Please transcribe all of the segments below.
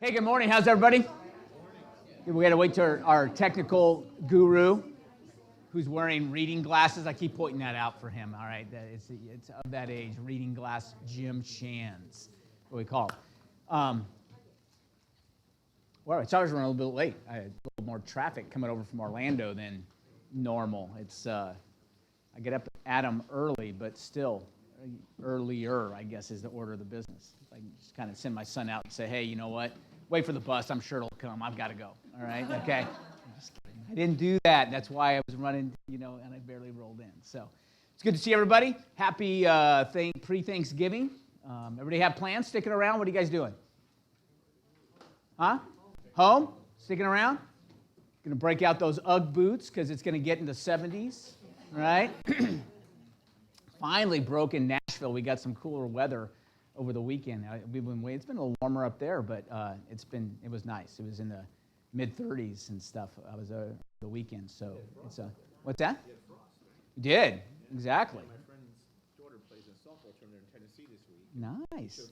Hey, good morning. How's everybody? We got to wait till our technical guru, who's wearing reading glasses. I keep pointing that out for him. All right, it's of that age. Reading glass, Jim Shands, what we call it. Well, it's always running a little bit late. I had a little more traffic coming over from Orlando than normal. It's I get up at them early, but still earlier, I guess, is the order of the business. I just kind of send my son out and say, hey, you know what? Wait for the bus. I'm sure it'll come. I've got to go. All right? Okay? I didn't do that. That's why I was running, and I barely rolled in. So it's good to see everybody. Happy pre-Thanksgiving. Everybody have plans? Sticking around? What are you guys doing? Huh? Home? Sticking around? Going to break out those Ugg boots because it's going to get into 70s, right? Finally broke in Nashville. We got some cooler weather over the weekend. We've been waiting. It's been a little warmer up there, but it was nice. It was in the mid-30s and stuff. I was the weekend, so it's what's that? You did exactly. My friend's daughter plays in a softball tournament in Tennessee this week. Nice.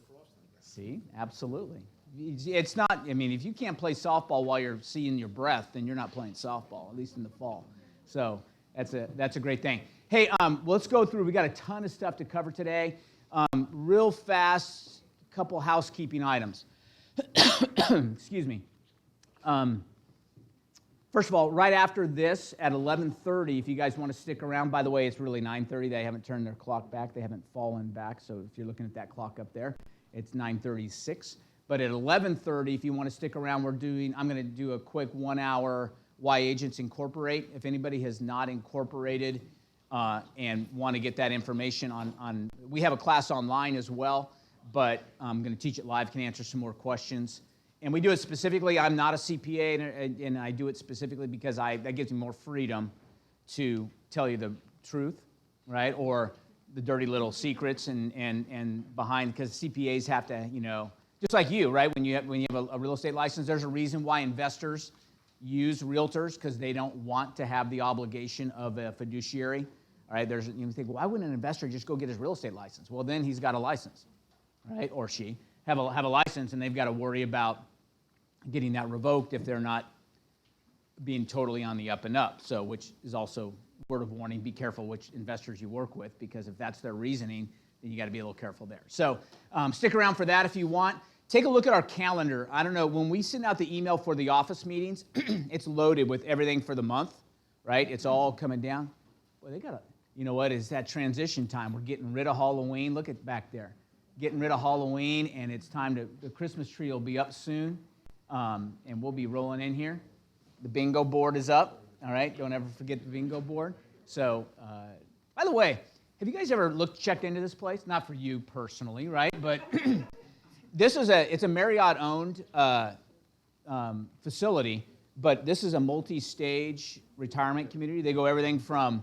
See, absolutely. It's not. I mean, if you can't play softball while you're seeing your breath, then you're not playing softball, at least in the fall. So that's a great thing. Hey, let's go through. We got a ton of stuff to cover today. Real fast, a couple housekeeping items. Excuse me. First of all, right after this at 11:30, if you guys want to stick around, by the way, it's really 9:30. They haven't turned their clock back. They haven't fallen back. So if you're looking at that clock up there, it's 9:36. But at 11:30, if you want to stick around, I'm going to do a quick 1 hour Why Agents Incorporate. If anybody has not incorporated and want to get that information on, we have a class online as well, but I'm going to teach it live, can answer some more questions. And we do it specifically. I'm not a CPA, and I do it specifically because that gives me more freedom to tell you the truth, right? Or the dirty little secrets and behind, because CPAs have to, just like you, right? When you have a real estate license, there's a reason why investors use realtors, because they don't want to have the obligation of a fiduciary. All right, you think, well, why wouldn't an investor just go get his real estate license? Well, then he's got a license, right? Or she have a license, and they've got to worry about getting that revoked if they're not being totally on the up and up. So, which is also word of warning: be careful which investors you work with, because if that's their reasoning, then you got to be a little careful there. So, stick around for that if you want. Take a look at our calendar. I don't know, when we send out the email for the office meetings, it's loaded with everything for the month, right? It's all coming down. Well, they got it's that transition time. We're getting rid of Halloween. Look at back there. Getting rid of Halloween, and it's time the Christmas tree will be up soon, and we'll be rolling in here. The bingo board is up, all right? Don't ever forget the bingo board. So, by the way, have you guys ever checked into this place? Not for you personally, right? But it's a Marriott-owned facility, but this is a multi-stage retirement community. They go everything from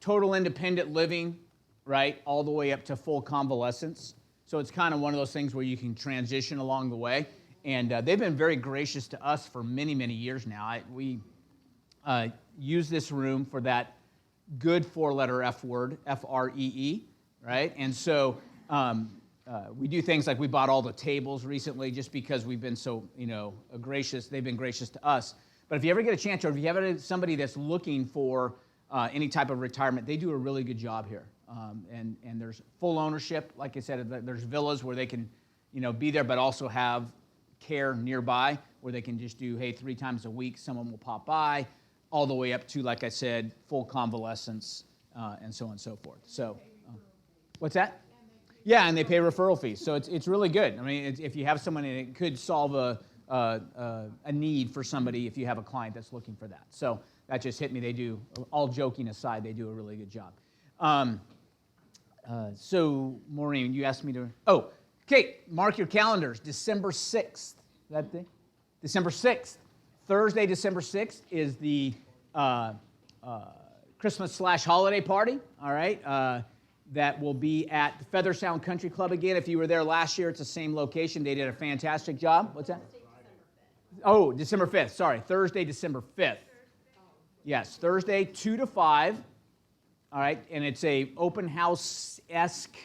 total independent living, right, all the way up to full convalescence. So it's kind of one of those things where you can transition along the way. And they've been very gracious to us for many, many years now. We use this room for that good four-letter F word, F-R-E-E, right? And so we do things like we bought all the tables recently just because we've been so, gracious. They've been gracious to us. But if you ever get a chance, or if you have somebody that's looking for any type of retirement, they do a really good job here. And there's full ownership. Like I said, there's villas where they can, be there, but also have care nearby where they can just do, 3 times a week, someone will pop by, all the way up to, like I said, full convalescence and so on and so forth. So, what's that? Yeah, and they pay referral fees. So it's really good. I mean, if you have someone, and it could solve a need for somebody if you have a client that's looking for that. So that just hit me. They do, all joking aside, they do a really good job. So, Maureen, you asked me to, okay, mark your calendars. December 6th, that thing? December 6th. Thursday, December 6th is the Christmas/holiday party, all right? That will be at the Feather Sound Country Club again. If you were there last year, it's the same location. They did a fantastic job. What's that? Oh, December 5th. Sorry, Thursday, December 5th. Yes, Thursday, 2 to 5. All right, and it's a open house-esque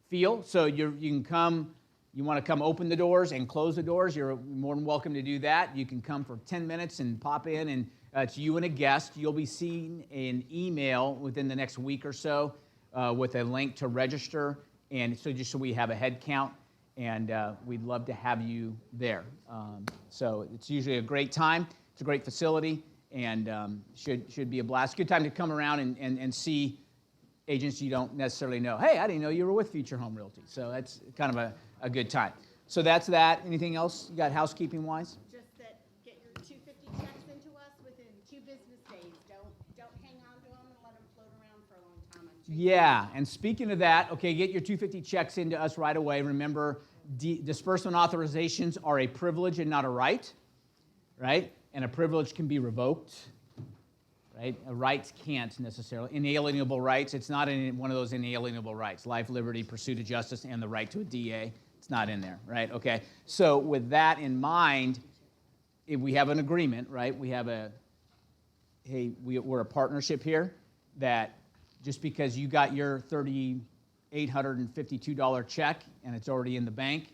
feel. So you can come You want to come open the doors and close the doors, you're more than welcome to do that. You can come for 10 minutes and pop in, and it's you and a guest. You'll be seeing an email within the next week or so with a link to register, and so just so we have a head count, and we'd love to have you there. So it's usually a great time. It's a great facility, and should be a blast. Good time to come around and see agents you don't necessarily know. Hey, I didn't know you were with Future Home Realty. So that's kind of a good time. So that's that. Anything else you got housekeeping-wise? Just that get your 250 checks into us within 2 business days. Don't hang on to them and let them float around for a long time. Yeah, and speaking of that, okay, get your 250 checks into us right away. Remember, disbursement authorizations are a privilege and not a right, right? And a privilege can be revoked. Right? Rights can't necessarily. Inalienable rights, it's not one of those inalienable rights. Life, liberty, pursuit of justice, and the right to a DA. It's not in there, right? Okay. So with that in mind, if we have an agreement, right? We have we're a partnership here that just because you got your $3,852 check and it's already in the bank,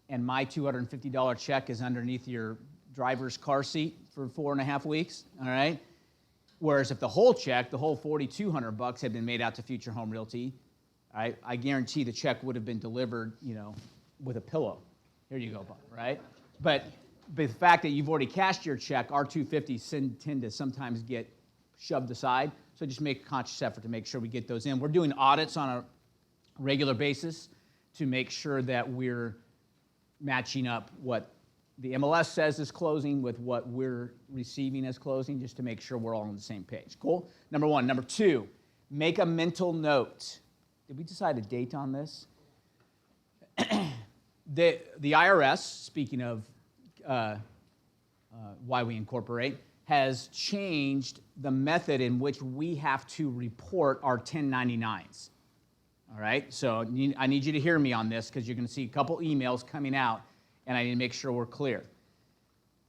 and my $250 check is underneath your driver's car seat for 4.5 weeks, all right? Whereas if the whole check, the whole $4,200 had been made out to Future Home Realty, I guarantee the check would have been delivered, with a pillow. Here you go, Bob, right? But the fact that you've already cashed your check, our 250s tend to sometimes get shoved aside. So just make a conscious effort to make sure we get those in. We're doing audits on a regular basis to make sure that we're matching up what the MLS says is closing with what we're receiving as closing, just to make sure we're all on the same page. Cool? Number one. Number two, make a mental note. Did we decide a date on this? The IRS, speaking of why we incorporate, has changed the method in which we have to report our 1099s. All right? So I need you to hear me on this, because you're going to see a couple emails coming out, and I need to make sure we're clear.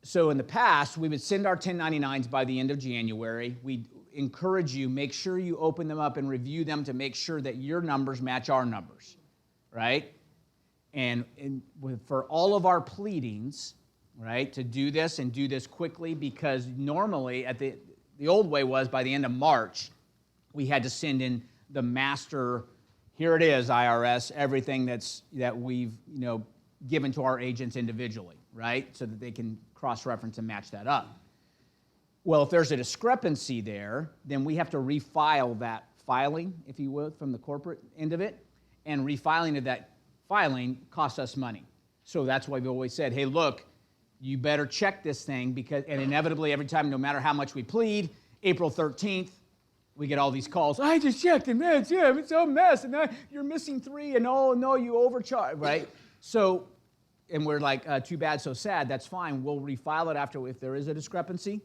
So in the past, we would send our 1099s by the end of January. We'd encourage you, make sure you open them up and review them to make sure that your numbers match our numbers, right? And for all of our pleadings, right, to do this and do this quickly, because normally the old way was by the end of March, we had to send in the master, here it is, IRS, everything that we've, given to our agents individually, right? So that they can cross-reference and match that up. Well, if there's a discrepancy there, then we have to refile that filing, if you will, from the corporate end of it. And refiling of that filing costs us money. So that's why we've always said, hey, look, you better check this thing, because, and inevitably every time, no matter how much we plead, April 13th, we get all these calls. I just checked, and man, it's a mess, and you're missing 3, and oh no, you overcharged, right? So, and we're like, too bad, so sad. That's fine. We'll refile it after if there is a discrepancy,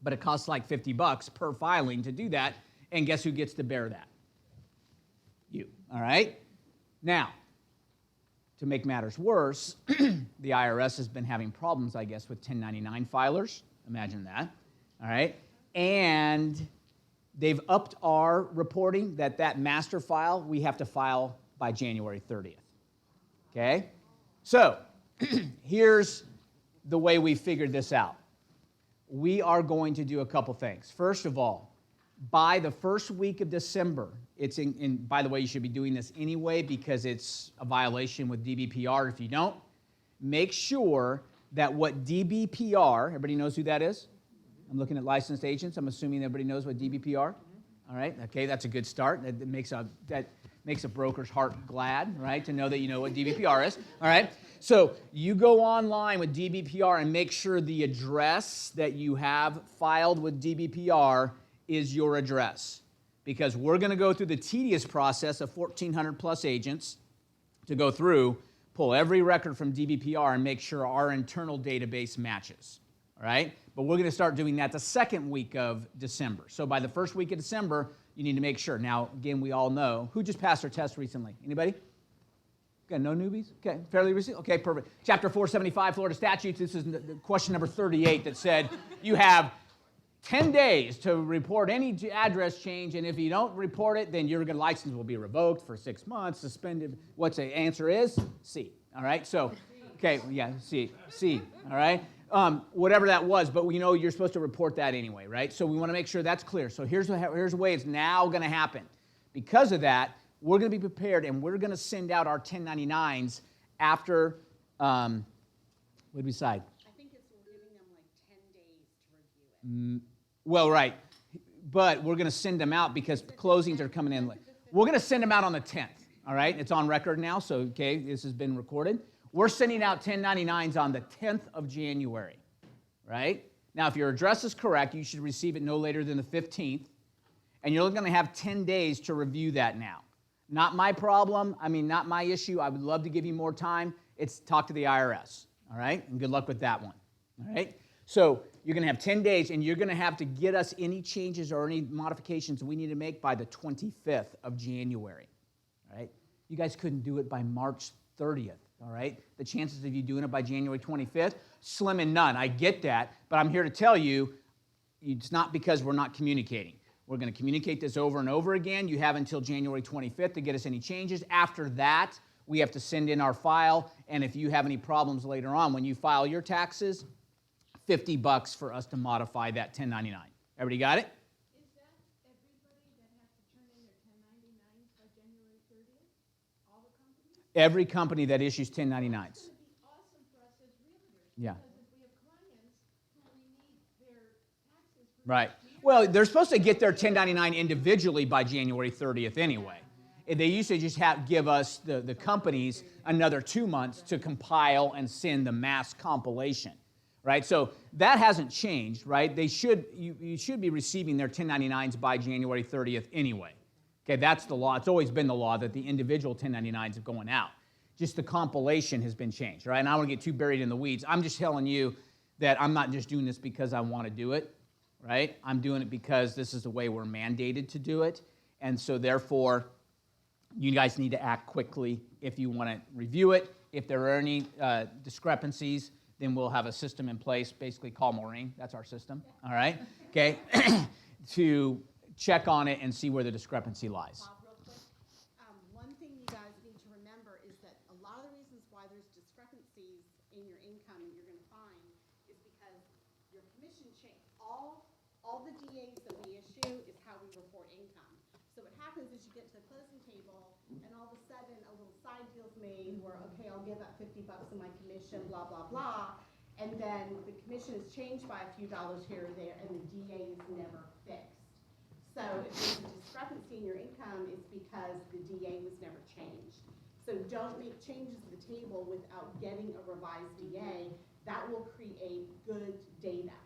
but it costs like $50 per filing to do that. And guess who gets to bear that? You. All right. Now, to make matters worse, the IRS has been having problems, I guess, with 1099 filers. Imagine that. All right. And they've upped our reporting that master file we have to file by January 30th. Okay? So, here's the way we figured this out. We are going to do a couple things. First of all, by the first week of December, it's by the way, you should be doing this anyway because it's a violation with DBPR if you don't. Make sure that what DBPR, everybody knows who that is? I'm looking at licensed agents. I'm assuming everybody knows what DBPR. All right, okay, that's a good start. That makes a broker's heart glad, right, to know that you know what DBPR is. All right, so you go online with DBPR and make sure the address that you have filed with DBPR is your address, because we're going to go through the tedious process of 1,400 plus agents to go through, pull every record from DBPR and make sure our internal database matches. All right, but we're going to start doing that the second week of December. So by the first week of December, you need to make sure. Now, again, we all know. Who just passed their test recently? Anybody? Okay, no newbies? Okay, fairly recent? Okay, perfect. Chapter 475, Florida statutes. This is the question number 38 that said you have 10 days to report any address change, and if you don't report it, then your license will be revoked for 6 months, suspended. What's the answer is? C. all right? So, okay, yeah, C, all right? Whatever that was, but we know you're supposed to report that anyway, right? So we want to make sure that's clear. So here's the way it's now going to happen. Because of that, we're going to be prepared, and we're going to send out our 1099s after, what did we decide? I think it's we're giving them like 10 days to review it. Well, right, but we're going to send them out because closings are coming in late. We're going to send them out on the 10th, all right? It's on record now, so, okay, this has been recorded. We're sending out 1099s on the 10th of January, right? Now, if your address is correct, you should receive it no later than the 15th, and you're going to have 10 days to review that now. Not my problem, not my issue. I would love to give you more time. It's talk to the IRS, all right? And good luck with that one, all right? So you're going to have 10 days, and you're going to have to get us any changes or any modifications we need to make by the 25th of January, all right? You guys couldn't do it by March 30th, all right? The chances of you doing it by January 25th, slim and none. I get that, but I'm here to tell you it's not because we're not communicating. We're going to communicate this over and over again. You have until January 25th to get us any changes. After that, we have to send in our file, and if you have any problems later on, when you file your taxes, $50 for us to modify that 1099. Everybody got it? Is that everybody that has to turn in their 1099s by January 30th? All the companies? Every company that issues 1099s. It's going to be awesome for us as realtors. Yeah. Because if we have clients who we need their taxes for Right. next year, Well, they're supposed to get their 1099 individually by January 30th anyway. They used to just give us, the companies, another 2 months to compile and send the mass compilation, right? So that hasn't changed, right? You should be receiving their 1099s by January 30th anyway. Okay, that's the law. It's always been the law that the individual 1099s are going out. Just the compilation has been changed, right? And I don't want to get too buried in the weeds. I'm just telling you that I'm not just doing this because I want to do it, right? I'm doing it because this is the way we're mandated to do it. And so therefore, you guys need to act quickly if you want to review it. If there are any discrepancies, then we'll have a system in place. Basically, call Maureen. That's our system, all right? Okay, to check on it and see where the discrepancy lies. Bob, real quick, one thing you guys need to remember is that a lot of the reasons why there's discrepancies in your income you're going to find is because your commission change. All the DAs that we issue is how we report income. So what happens is you get to the closing table, and all of a sudden a little side deal's made where, okay, I'll give that $50 in my commission, blah, blah, blah. And then the commission is changed by a few dollars here or there, and the DA is never fixed. So if there's a discrepancy in your income, it's because the DA was never changed. So don't make changes to the table without getting a revised DA. That will create good data.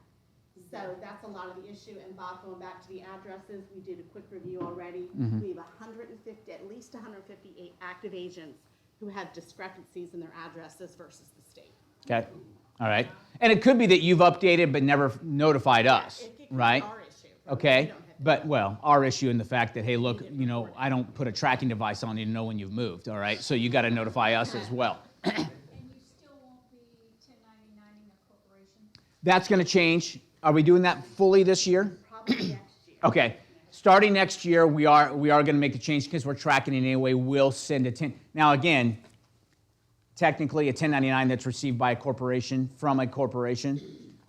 So that's a lot of the issue. And Bob, going back to the addresses, we did a quick review already. We have 150, at least 158 active agents who have discrepancies in their addresses versus the state. Okay, all right. And it could be that you've updated but never notified us, It could be right? our issue. Okay, We don't have to- but, well, our issue in the fact that, hey, look, I don't put a tracking device on you to know when you've moved, all right? So you got to notify us as well. and you still won't be 1099ing a corporation? That's going to change. Are we doing that fully this year? Probably next year. Okay. Starting next year, we are going to make the change because we're tracking it anyway. We'll send a 10. Now, again, technically, a 1099 that's received by a corporation from a corporation,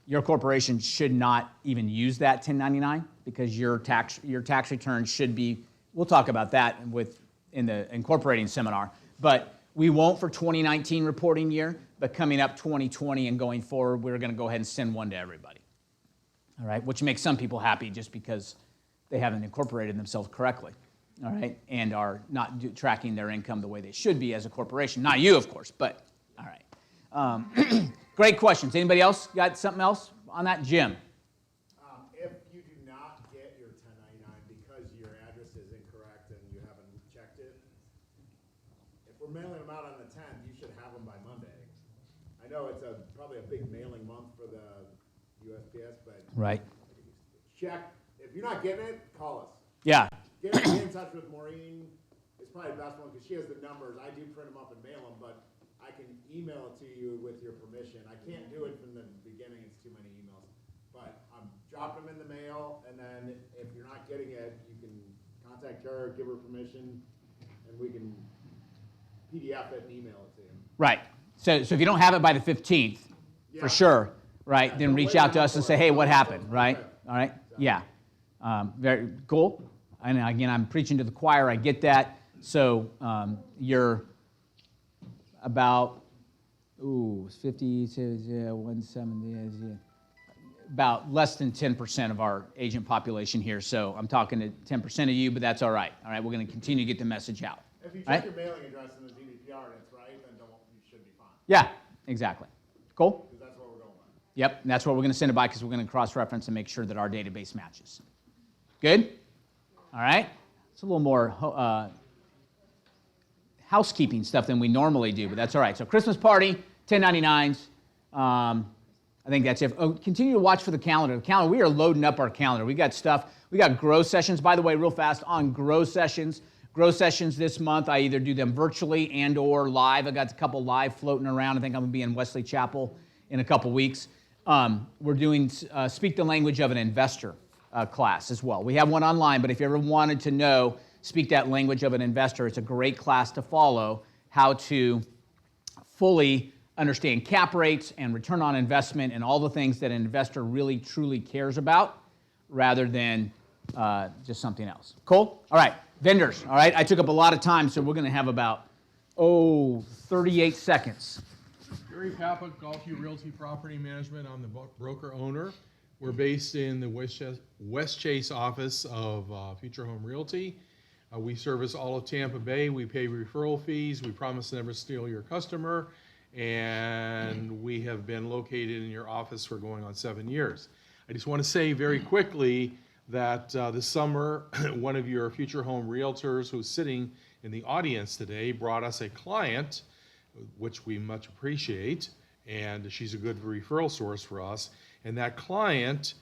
your corporation should not even use that 1099 because your tax return should be. We'll talk about that in the incorporating seminar, but we won't for 2019 reporting year. But coming up 2020 and going forward, we're going to go ahead and send one to everybody. All right, which makes some people happy just because they haven't incorporated themselves correctly, all right, and are not tracking their income the way they should be as a corporation. Not you, of course, but all right. Great questions. Anybody else got something else on that? Jim? If you do not get your 1099 because your address is incorrect and you haven't checked it, if we're mailing them out on the 10th, you should have them by Monday. I know it's probably a big mailing month for the USPS, but Right. check. If you're not getting it, call us. Yeah. Get in touch with Maureen. It's probably the best one because she has the numbers. I do print them up and mail them, but I can email it to you with your permission. I can't do it from the beginning. It's too many emails. But I'm dropping them in the mail, and then if you're not getting it, you can contact her, give her permission, and we can PDF it and email it to you. Right. So if you don't have it by the 15th, Yeah. for sure, right, then don't reach wait out to around us and for say, it. hey, what happened, right? Okay. All right, yeah. Very cool. And again, I'm preaching to the choir, I get that. So you're about, 50, 170, about less than 10% of our agent population here. So I'm talking to 10% of you, but that's all right. All right, we're going to continue to get the message out. If you Right? check your mailing address in the GDPR and it's right, then you should be fine, Yeah, exactly. Cool? because that's what we're going with. Yep, and that's what we're going to send it by because we're going to cross-reference and make sure that our database matches. Good? All right? It's a little more housekeeping stuff than we normally do, but that's all right. So Christmas party, 1099s. I think that's it. Oh, continue to watch for the calendar. The calendar, we are loading up our calendar. We got stuff. We got grow sessions, by the way, real fast on grow sessions. Grow sessions this month, I either do them virtually and or live. I got a couple live floating around. I think I'm going to be in Wesley Chapel in a couple weeks. We're doing Speak the Language of an Investor class as well. We have one online, but if you ever wanted to know, Speak that Language of an Investor, it's a great class to follow, how to fully understand cap rates and return on investment and all the things that an investor really, truly cares about rather than just something else. Cool? All right. Vendors. All right. I took up a lot of time, so we're going to have about, 38 seconds. Jerry Papa, Golfview Realty Property Management. I'm the broker owner. We're based in the West Chase office of Future Home Realty. We service all of Tampa Bay. We pay referral fees. We promise to never steal your customer. And we have been located in your office for going on 7 years. I just want to say very quickly that this summer, one of your Future Home Realtors who's sitting in the audience today brought us a client, which we much appreciate, and she's a good referral source for us. And that client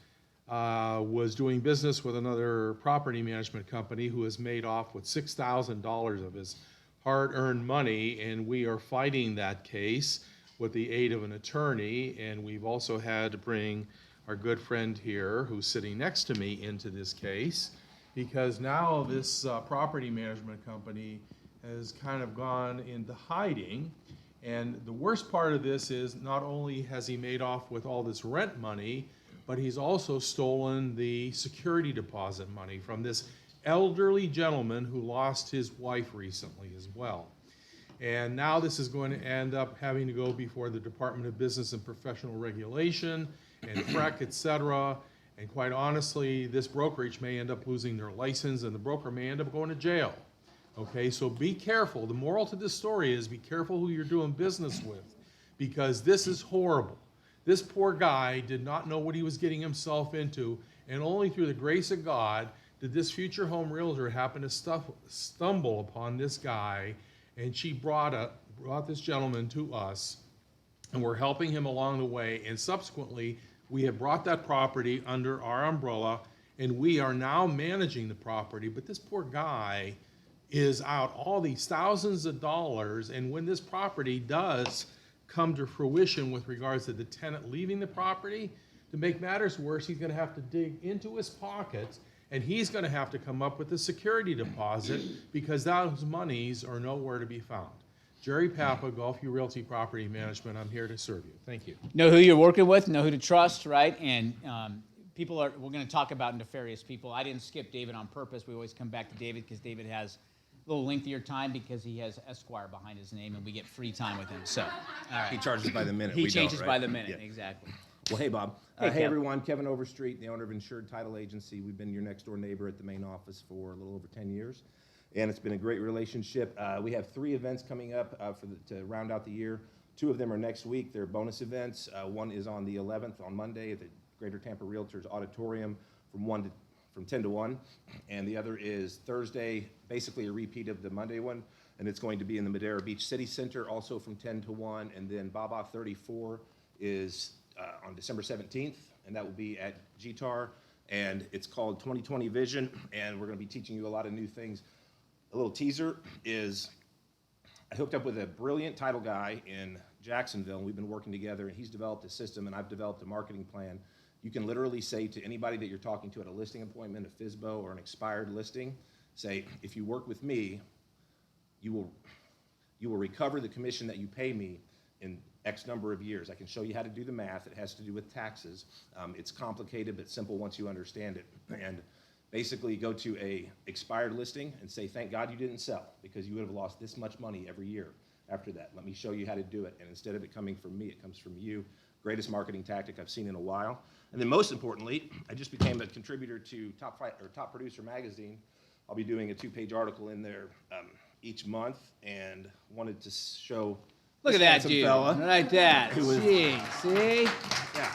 was doing business with another property management company who has made off with $6,000 of his hard-earned money, and we are fighting that case with the aid of an attorney, and we've also had to bring our good friend here, who's sitting next to me, into this case, because now this property management company has kind of gone into hiding. And the worst part of this is not only has he made off with all this rent money, but he's also stolen the security deposit money from this elderly gentleman who lost his wife recently as well. And now this is going to end up having to go before the Department of Business and Professional Regulation and FREC, et cetera. And quite honestly, this brokerage may end up losing their license and the broker may end up going to jail. Okay, so be careful. The moral to this story is be careful who you're doing business with, because this is horrible. This poor guy did not know what he was getting himself into, and only through the grace of God did this Future Home Realtor happen to stumble upon this guy, and she brought this gentleman to us, and we're helping him along the way, and subsequently we have brought that property under our umbrella, and we are now managing the property. But this poor guy is out all these thousands of dollars, and when this property does come to fruition with regards to the tenant leaving the property, to make matters worse, he's going to have to dig into his pockets, and he's going to have to come up with a security deposit because those monies are nowhere to be found. Jerry Papa, Golfview Realty Property Management. I'm here to serve you. Thank you. Know who you're working with, know who to trust, right? And we're going to talk about nefarious people. I didn't skip David on purpose. We always come back to David because David has a little lengthier time because he has Esquire behind his name and we get free time with him. So, all right. He charges by the minute. He we don't, changes right? by the minute, Yeah. exactly. Well, hey, Bob. Hey, Hey, Kev. everyone. Kevin Overstreet, the owner of Insured Title Agency. We've been your next door neighbor at the main office for a little over 10 years, and it's been a great relationship. We have 3 events coming up to round out the year. 2 of them are next week. They're bonus events. One is on the 11th on Monday at the Greater Tampa Realtors Auditorium from 10 to 1, and the other is Thursday, basically a repeat of the Monday one, and it's going to be in the Madera Beach City Center, also from 10 to 1, and then Baba 34 is on December 17th, and that will be at GTAR, and it's called 2020 Vision, and we're going to be teaching you a lot of new things. A little teaser is I hooked up with a brilliant title guy in Jacksonville, and we've been working together, and he's developed a system, and I've developed a marketing plan. You can literally say to anybody that you're talking to at a listing appointment, a FSBO, or an expired listing, say, if you work with me, you will recover the commission that you pay me in X number of years. I can show you how to do the math. It has to do with taxes. It's complicated but simple once you understand it. And basically go to a expired listing and say, thank God you didn't sell, because you would have lost this much money every year after that. Let me show you how to do it. And instead of it coming from me, it comes from you. Greatest marketing tactic I've seen in a while. And then most importantly, I just became a contributor to Top Producer magazine. I'll be doing a 2-page article in there each month, and wanted to show. Look at this that handsome dude, fella right there. who was- Gee, see? Yeah.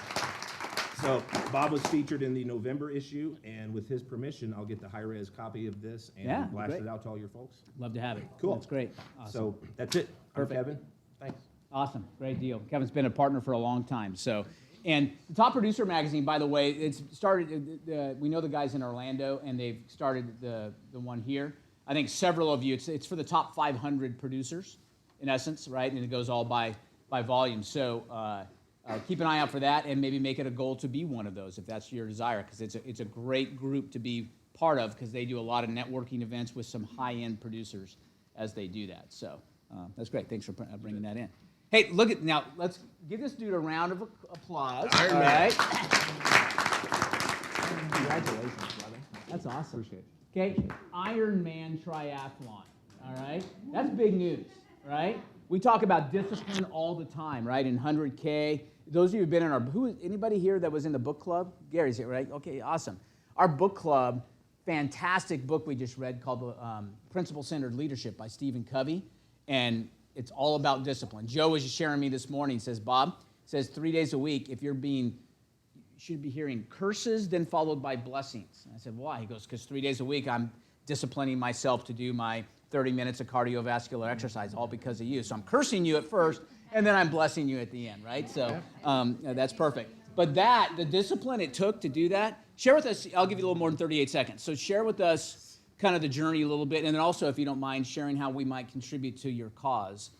So Bob was featured in the November issue, and with his permission, I'll get the high-res copy of this and Yeah, blast great. it out to all your folks. Love to have it. Cool. That's great. Awesome. So that's it. I'm Perfect. Kevin. Thanks. Awesome, great deal. Kevin's been a partner for a long time. So, and the Top Producer magazine, by the way, it's started. We know the guys in Orlando, and they've started the one here. I think several of you. It's for the top 500 producers, in essence, right? And it goes all by volume. So keep an eye out for that, and maybe make it a goal to be one of those if that's your desire, because it's a great group to be part of, because they do a lot of networking events with some high-end producers as they do that. So that's great. Thanks for bringing that in. Hey, look at now. Let's give this dude a round of applause. All right. Congratulations, brother. That's awesome. Appreciate it. Okay, Ironman triathlon. All right, that's big news, right? We talk about discipline all the time, right? In 100K. Those of you who've been in our anybody here that was in the book club? Gary's here, right? Okay, awesome. Our book club, fantastic book we just read called Principle-Centered Leadership by Stephen Covey, and it's all about discipline. Joe was just sharing me this morning, says, Bob, says 3 days a week, if you should be hearing curses, then followed by blessings. And I said, why? He goes, because 3 days a week, I'm disciplining myself to do my 30 minutes of cardiovascular exercise, all because of you. So I'm cursing you at first, and then I'm blessing you at the end, right? So that's perfect. But the discipline it took to do that, share with us, I'll give you a little more than 38 seconds. So share with us kind of the journey a little bit, and then also, if you don't mind, sharing how we might contribute to your cause,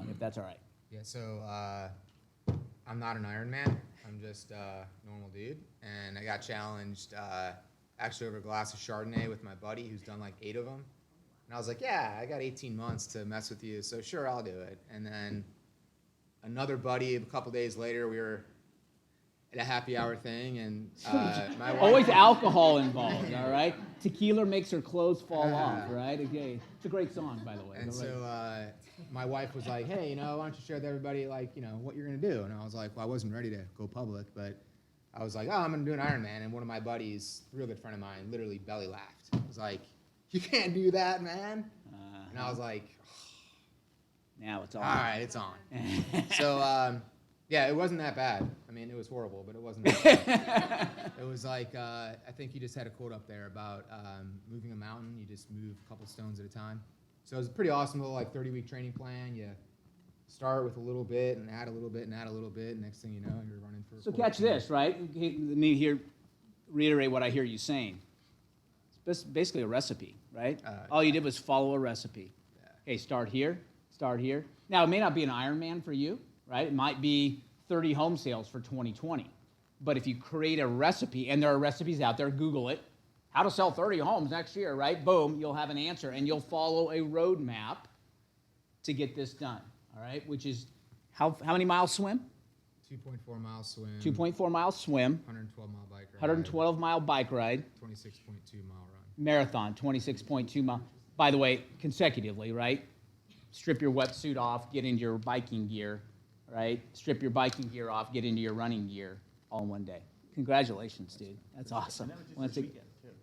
if that's all right. Yeah, so I'm not an Ironman. I'm just a normal dude. And I got challenged actually over a glass of Chardonnay with my buddy who's done like 8 of them. And I was like, yeah, I got 18 months to mess with you, so sure, I'll do it. And then another buddy, a couple days later, we were at a happy hour thing, and my wife... Always alcohol involved, all right? Tequila makes her clothes fall off, right? Okay. It's a great song, by the way. And so my wife was like, hey, why don't you share with everybody, what you're going to do? And I was like, well, I wasn't ready to go public, but I was like, oh, I'm going to do an Ironman. And one of my buddies, a real good friend of mine, literally belly laughed. He was like, you can't do that, man. And I was like, now it's on. all right, it's on. So, yeah, it wasn't that bad. I mean, it was horrible, but it wasn't that bad. It was like, I think you just had a quote up there about moving a mountain. You just move a couple stones at a time. So it was a pretty awesome little 30-week training plan. You start with a little bit and add a little bit and add a little bit. Next thing you know, you're running for. So catch this, right? Let me reiterate what I hear you saying. It's basically a recipe, right? All you did was follow a recipe. Yeah. Hey, start here, start here. Now, it may not be an Ironman for you, right? It might be 30 home sales for 2020. But if you create a recipe, and there are recipes out there, Google it, how to sell 30 homes next year, right? Boom, you'll have an answer, and you'll follow a roadmap to get this done, all right? Which is, how many miles swim? 2.4 mile swim. 2.4 miles swim. 112 mile bike ride. 112 mile bike ride. 26.2 mile run. Marathon, 26.2 mile. By the way, consecutively, right? Strip your wetsuit off, get into your biking gear, right? Strip your biking gear off, get into your running gear, all in one day. Congratulations, dude. That's awesome.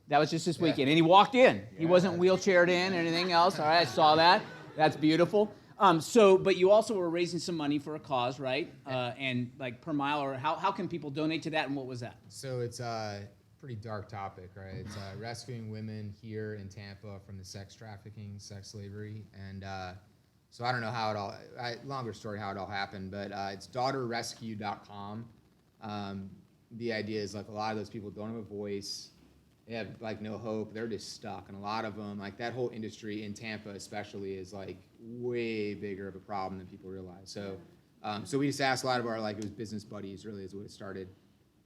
That was just this weekend. And he walked in. He wasn't wheelchaired in or anything else. All right, I saw that. That's beautiful. But you also were raising some money for a cause, right? And like per mile, or how can people donate to that, and what was that? So it's a pretty dark topic, right? It's rescuing women here in Tampa from the sex trafficking, sex slavery. And so I don't know how it all, longer story how it all happened, but it's daughterrescue.com. The idea is like a lot of those people don't have a voice. They have like no hope. They're just stuck. And a lot of them, like that whole industry in Tampa especially is like way bigger of a problem than people realize. So so we just asked a lot of our, like, it was business buddies really is what it started.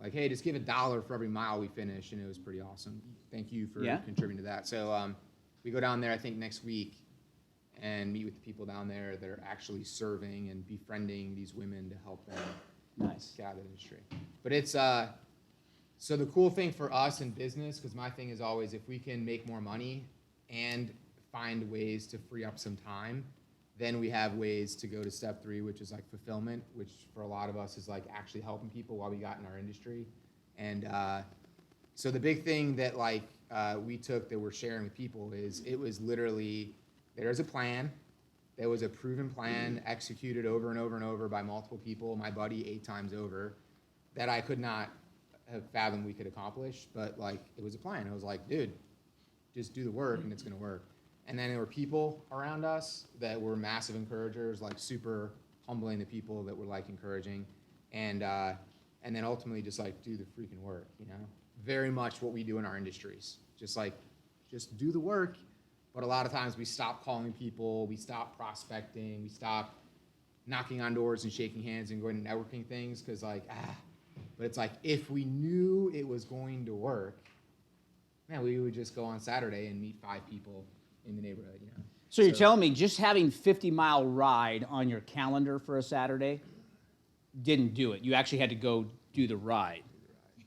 Like, hey, just give $1 for every mile we finish, and it was pretty awesome. Thank you for contributing to that. So we go down there, I think, next week, and meet with the people down there that are actually serving and befriending these women to help them Nice. get out of the industry. But it's so the cool thing for us in business, because my thing is always if we can make more money and find ways to free up some time, then we have ways to go to step 3, which is like fulfillment, which for a lot of us is like actually helping people while we got in our industry. And so the big thing that like we took that we're sharing with people is it was literally, there's a plan. There was a proven plan executed over and over and over by multiple people, my buddy 8 times over, that I could not have fathomed we could accomplish, but like it was a plan. It was like, dude, just do the work and it's gonna work. And then there were people around us that were massive encouragers, like super humbling the people that were like encouraging, and then ultimately just like do the freaking work, you know? Very much what we do in our industries, just do the work. But a lot of times we stop calling people, we stop prospecting, we stop knocking on doors and shaking hands and going to networking things because but it's like if we knew it was going to work, man, we would just go on Saturday and meet 5 people in the neighborhood, you know. So you're telling me just having 50-mile ride on your calendar for a Saturday didn't do it. You actually had to go do the ride.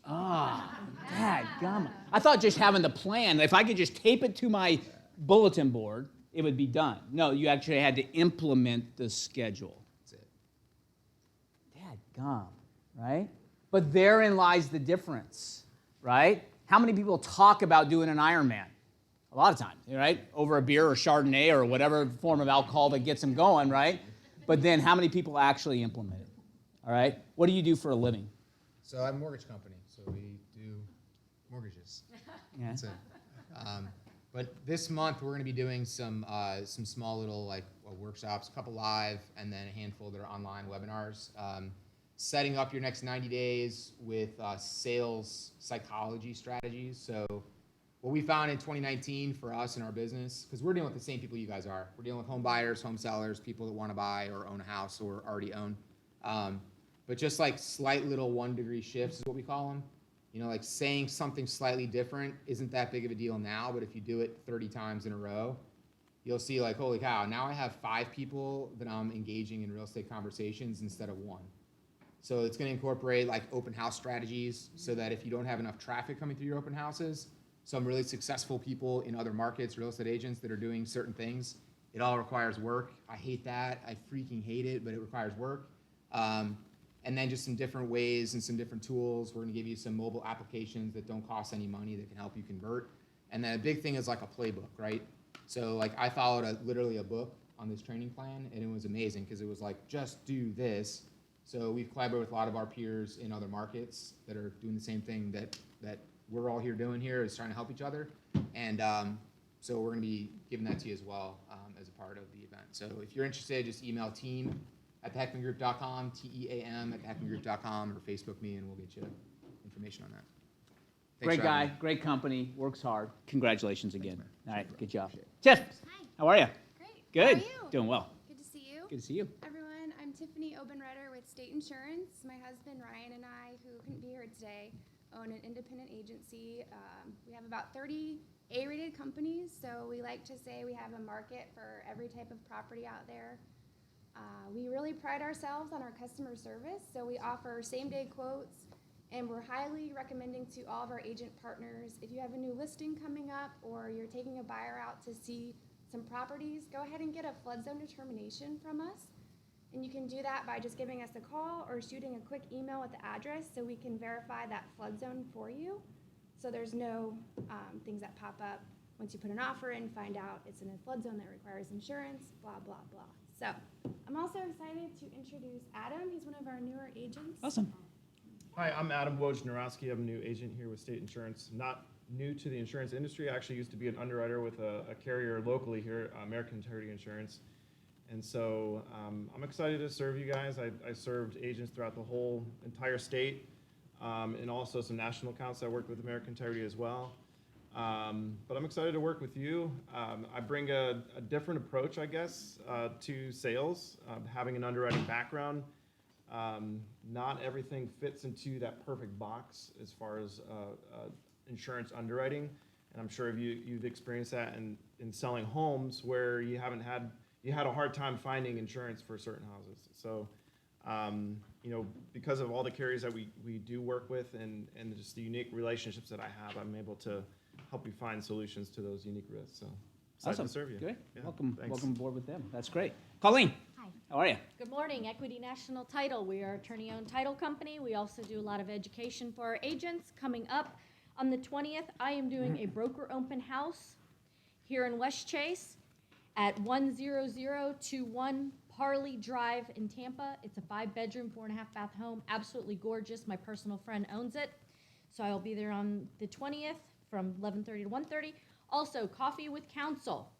Ah, dadgummit. I thought just having the plan, if I could just tape it to my bulletin board, it would be done. No, you actually had to implement the schedule. That's it. Dadgum, right? But therein lies the difference, right? How many people talk about doing an Ironman? A lot of times, right? Over a beer or Chardonnay or whatever form of alcohol that gets them going, right? But then how many people actually implement it? All right? What do you do for a living? So I'm a mortgage company, so we do mortgages. Yeah. That's it. But this month we're going to be doing some small little like workshops, a couple live, and then a handful that are online webinars. Setting up your next 90 days with sales psychology strategies. So what we found in 2019 for us in our business, because we're dealing with the same people you guys are. We're dealing with home buyers, home sellers, people that want to buy or own a house or already own. But just like slight little 1-degree shifts is what we call them. You know, like saying something slightly different isn't that big of a deal now, but if you do it 30 times in a row, you'll see like, holy cow, now I have 5 people that I'm engaging in real estate conversations instead of 1. So it's going to incorporate like open house strategies so that if you don't have enough traffic coming through your open houses, some really successful people in other markets, real estate agents that are doing certain things, it all requires work. I hate that. I freaking hate it, but it requires work. And then just some different ways and some different tools. We're going to give you some mobile applications that don't cost any money that can help you convert. And then a big thing is like a playbook, right? So like I followed literally a book on this training plan, and it was amazing because it was like, just do this. So we've collaborated with a lot of our peers in other markets that are doing the same thing that we're all here doing here, is trying to help each other. And so we're going to be giving that to you as well as a part of the event. So if you're interested, just email team@theheckmangroup.com, team@theheckmangroup.com, or Facebook me, and we'll get you information on that. Thanks Great for having guy, me. great company, works hard. Congratulations again. All right, good job. Appreciate it. Tiff, Hi. how are you? Great. Good. How are you? Doing well. Good to see you. Good to see you. Everyone, I'm Tiffany Obenreiter with State Insurance. My husband Ryan and I, who couldn't be here today, own an independent agency. We have about 30 A-rated companies, so we like to say we have a market for every type of property out there. We really pride ourselves on our customer service, so we offer same-day quotes, and we're highly recommending to all of our agent partners, if you have a new listing coming up or you're taking a buyer out to see some properties, go ahead and get a flood zone determination from us. And you can do that by just giving us a call or shooting a quick email with the address so we can verify that flood zone for you. So there's no things that pop up once you put an offer in, find out it's in a flood zone that requires insurance, blah, blah, blah. So I'm also excited to introduce Adam. He's one of our newer agents. Awesome. Hi, I'm Adam Wojnarowski. I'm a new agent here with State Insurance. Not new to the insurance industry. I actually used to be an underwriter with a carrier locally here, American Integrity Insurance. And so I'm excited to serve you guys. I served agents throughout the whole entire state and also some national accounts. I worked with American Integrity as well. But I'm excited to work with you. I bring a different approach, I guess, to sales. Having an underwriting background, not everything fits into that perfect box as far as insurance underwriting. And I'm sure you've experienced that in selling homes where you had a hard time finding insurance for certain houses. So, because of all the carriers that we do work with and just the unique relationships that I have, I'm able to help you find solutions to those unique risks. So, excited Awesome. to serve you. Good. Yeah, Welcome thanks. aboard with them. That's great. Colleen. Hi. How are you? Good morning, Equity National Title. We are attorney-owned title company. We also do a lot of education for our agents. Coming up on the 20th, I am doing a broker open house here in West Chase at 10021 Parley Drive in Tampa. It's a 5-bedroom, 4.5-bath home, absolutely gorgeous. My personal friend owns it. So I will be there on the 20th from 11:30 to 1:30. Also, Coffee with Counsel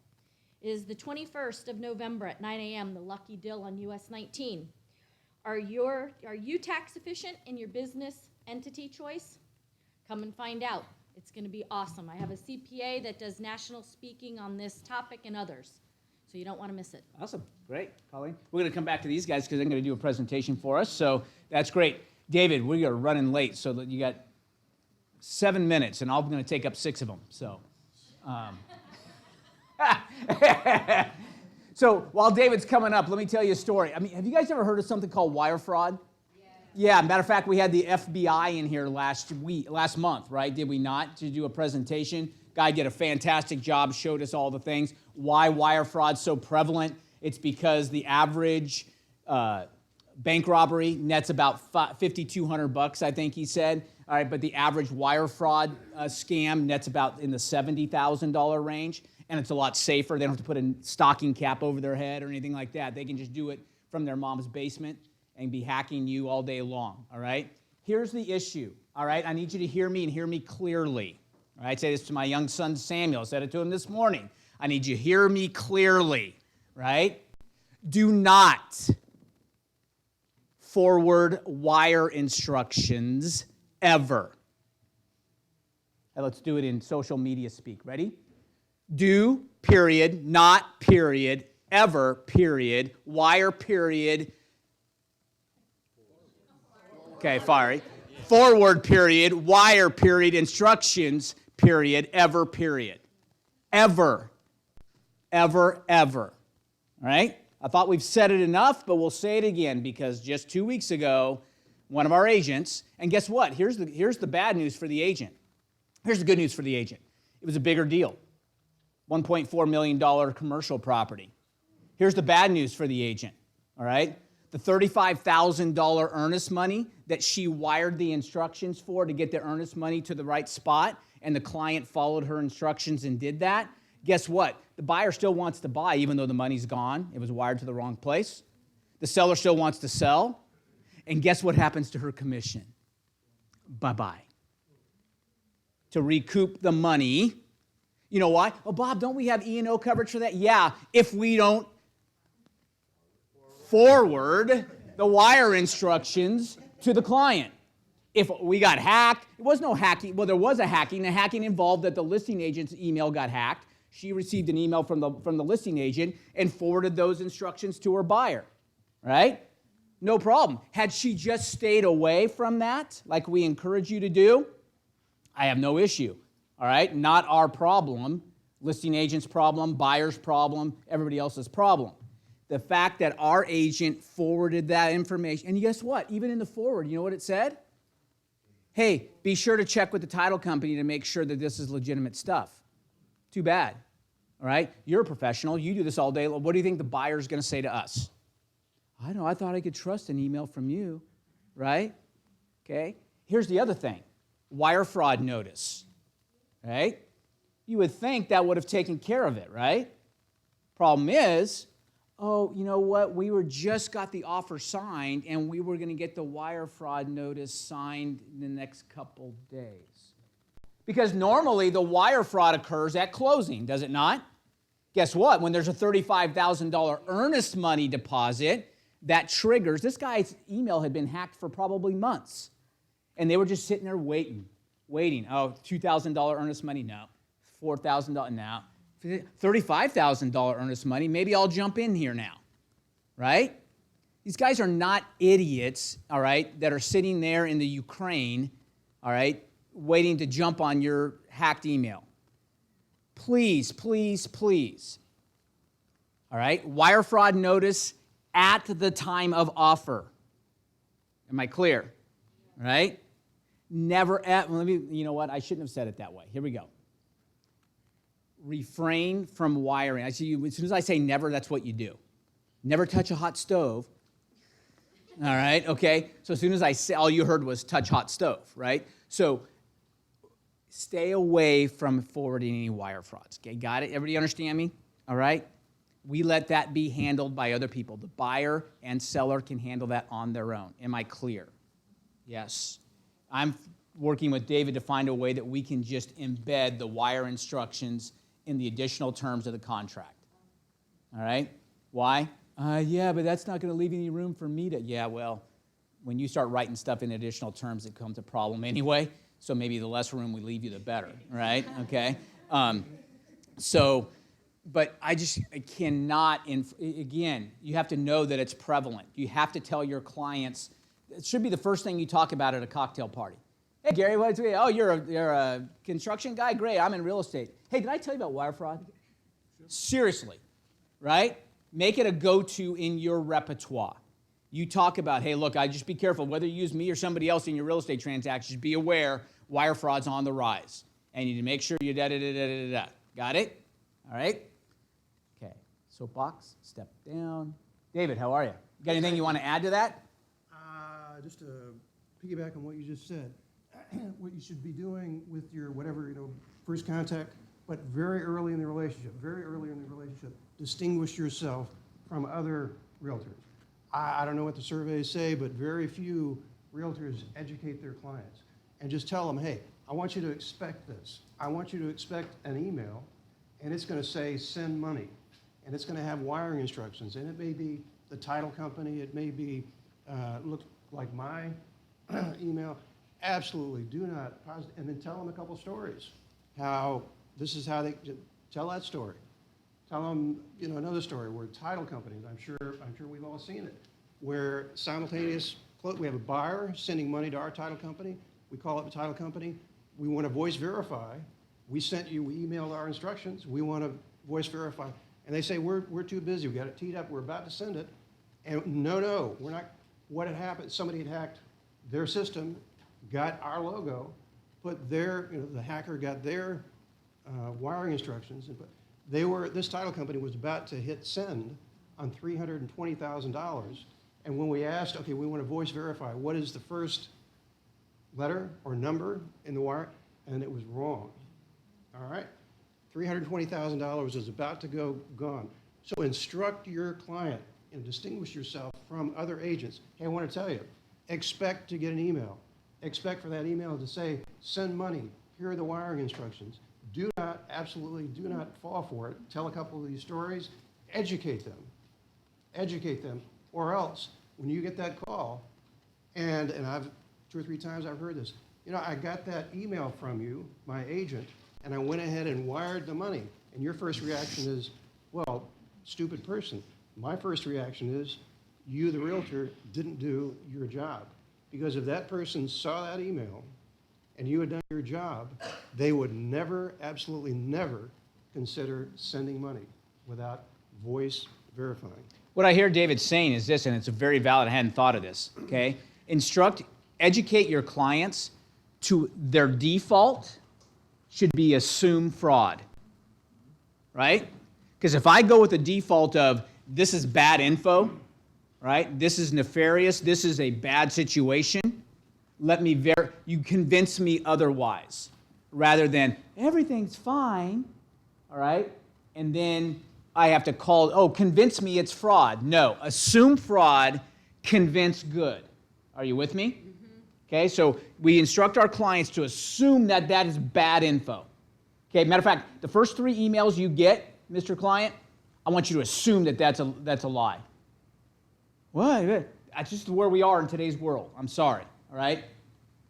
is the 21st of November at 9 a.m., the Lucky Dill on US 19. Are you tax efficient in your business entity choice? Come and find out. It's going to be awesome. I have a CPA that does national speaking on this topic and others, so you don't want to miss it. Awesome. Great. Colleen. We're going to come back to these guys because they're going to do a presentation for us. So that's great. David, we are running late, so that you got 7 minutes, and I'm going to take up 6 of them. So. So while David's coming up, let me tell you a story. I mean, have you guys ever heard of something called wire fraud? Yeah, matter of fact, we had the FBI in here last month, right? Did we not? To do a presentation. Guy did a fantastic job, showed us all the things. Why wire fraud's so prevalent? It's because the average bank robbery nets about $5,200, I think he said. All right, but the average wire fraud scam nets about in the $70,000 range, and it's a lot safer. They don't have to put a stocking cap over their head or anything like that. They can just do it from their mom's basement and be hacking you all day long, all right? Here's the issue, all right? I need you to hear me and hear me clearly. All right, I say this to my young son Samuel. I said it to him this morning. I need you to hear me clearly, right? Do not forward wire instructions ever. Now let's do it in social media speak. Ready? Do, period, not, period, ever, period, wire, period. Okay, sorry. Forward, period, wire, period, instructions, period, ever, period. Ever. Ever, ever. All right? I thought we've said it enough, but we'll say it again because just 2 weeks ago, one of our agents, and guess what? Here's the bad news for the agent. Here's the good news for the agent. It was a bigger deal. $1.4 million commercial property. Here's the bad news for the agent, all right? The $35,000 earnest money that she wired the instructions for to get the earnest money to the right spot, and the client followed her instructions and did that, guess what? The buyer still wants to buy even though the money's gone. It was wired to the wrong place. The seller still wants to sell. And guess what happens to her commission? Bye-bye. To recoup the money. You know why? Oh, Bob, don't we have E&O coverage for that? Yeah, if we don't forward the wire instructions to the client. If we got hacked, it was no hacking. Well, there was a hacking. The hacking involved that the listing agent's email got hacked. She received an email from the listing agent and forwarded those instructions to her buyer, right? No problem. Had she just stayed away from that, like we encourage you to do, I have no issue, all right? Not our problem, listing agent's problem, buyer's problem, everybody else's problem. The fact that our agent forwarded that information, and guess what? Even in the forward, you know what it said? Hey, be sure to check with the title company to make sure that this is legitimate stuff. Too bad, all right? You're a professional. You do this all day. What do you think the buyer's going to say to us? I know, I thought I could trust an email from you, right? Okay. Here's the other thing. Wire fraud notice, right? You would think that would have taken care of it, right? Problem is, oh, you know what? We just got the offer signed, and we were going to get the wire fraud notice signed in the next couple days. Because normally the wire fraud occurs at closing, does it not? Guess what? When there's a $35,000 earnest money deposit, that triggers, this guy's email had been hacked for probably months. And they were just sitting there waiting. Oh, $2,000 earnest money? No. $4,000? No. $35,000 earnest money? Maybe I'll jump in here now, right? These guys are not idiots, all right, that are sitting there in the Ukraine, all right, waiting to jump on your hacked email. please, please, please, all right, wire fraud notice at the time of offer. Am I clear? All right? Never at, well, you know what? I shouldn't have said it that way. Here we go. Refrain from wiring. I see you, as soon as I say never, that's what you do. Never touch a hot stove. All right, okay? So as soon as I say, all you heard was touch hot stove, right? So stay away from forwarding any wire frauds. Okay, got it? Everybody understand me? All right? We let that be handled by other people. The buyer and seller can handle that on their own. Am I clear? Yes. I'm working with David to find a way that we can just embed the wire instructions in the additional terms of the contract. All right? Why? Yeah, but that's not going to leave any room for me to. Yeah, well, when you start writing stuff in additional terms, it becomes a problem anyway. So maybe the less room we leave you, the better, right? Okay? But I cannot, again, you have to know that it's prevalent. You have to tell your clients, it should be the first thing you talk about at a cocktail party. Hey, Gary, you're a construction guy? Great, I'm in real estate. Hey, did I tell you about wire fraud? Seriously, right? Make it a go-to in your repertoire. You talk about, hey, look, just be careful. Whether you use me or somebody else in your real estate transactions, be aware wire fraud's on the rise. And you need to make sure you da-da-da-da-da-da. Got it? All right? Okay. Soapbox, step down. David, how are you? Got anything you want to add to that? Just to piggyback on what you just said, what you should be doing with your whatever, first contact, but very early in the relationship, distinguish yourself from other realtors. I don't know what the surveys say, but very few realtors educate their clients. And just tell them, hey, I want you to expect this. I want you to expect an email, and it's going to say send money, and it's going to have wiring instructions, and it may be the title company, it may be look like my email. Absolutely do not, and then tell them a couple stories. This is how they tell that story. Tell them, another story where title companies, I'm sure we've all seen it, where we have a buyer sending money to our title company. We call it the title company. We want to voice verify. We emailed our instructions. We want to voice verify. And they say, we're too busy. We got it teed up. We're about to send it. And no, we're not. What had happened, somebody had hacked their system, got our logo, put the hacker got their wiring instructions, but this title company was about to hit send on $320,000. And when we asked, okay, we want to voice verify, what is the first letter or number in the wire? And it was wrong. All right? $320,000 is about to go gone. So instruct your client and distinguish yourself from other agents. Hey, I want to tell you, expect to get an email. Expect for that email to say, send money. Here are the wiring instructions. Absolutely do not fall for it. Tell a couple of these stories. Educate them. Or else, when you get that call, and I've 2 or 3 times I've heard this, I got that email from you, my agent, and I went ahead and wired the money. And your first reaction is, well, stupid person. My first reaction is, you, the realtor, didn't do your job. Because if that person saw that email and you had done your job, they would never, absolutely never consider sending money without voice verifying. What I hear David saying is this, and it's very valid, I hadn't thought of this, okay? Educate your clients to their default should be assume fraud, right? Because if I go with the default of this is bad info, right? This is nefarious, this is a bad situation, you convince me otherwise, rather than everything's fine, all right? And then I have to convince me it's fraud. No, assume fraud, convince good. Are you with me? Mm-hmm. Okay, so we instruct our clients to assume that is bad info. Okay, matter of fact, the first 3 emails you get, Mr. Client, I want you to assume that's a lie. What? That's just where we are in today's world. I'm sorry, all right?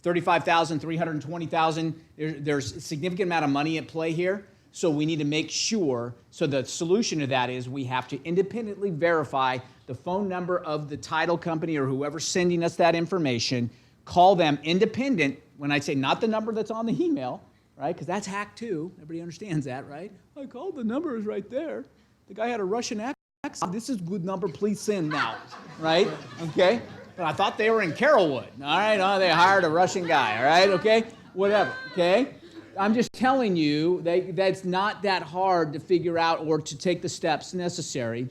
35,000, 320,000, there's a significant amount of money at play here, so we need to make sure, so the solution to that is we have to independently verify the phone number of the title company or whoever's sending us that information, call them independent, when I say not the number that's on the email, right? Because that's hack too. Everybody understands that, right? I called, the number is right there. The guy had a Russian accent. This is good number, please send now, right? Okay? But I thought they were in Carrollwood, all right? Oh, they hired a Russian guy, all right? Okay? Whatever, okay? I'm just telling you that's not that hard to figure out or to take the steps necessary,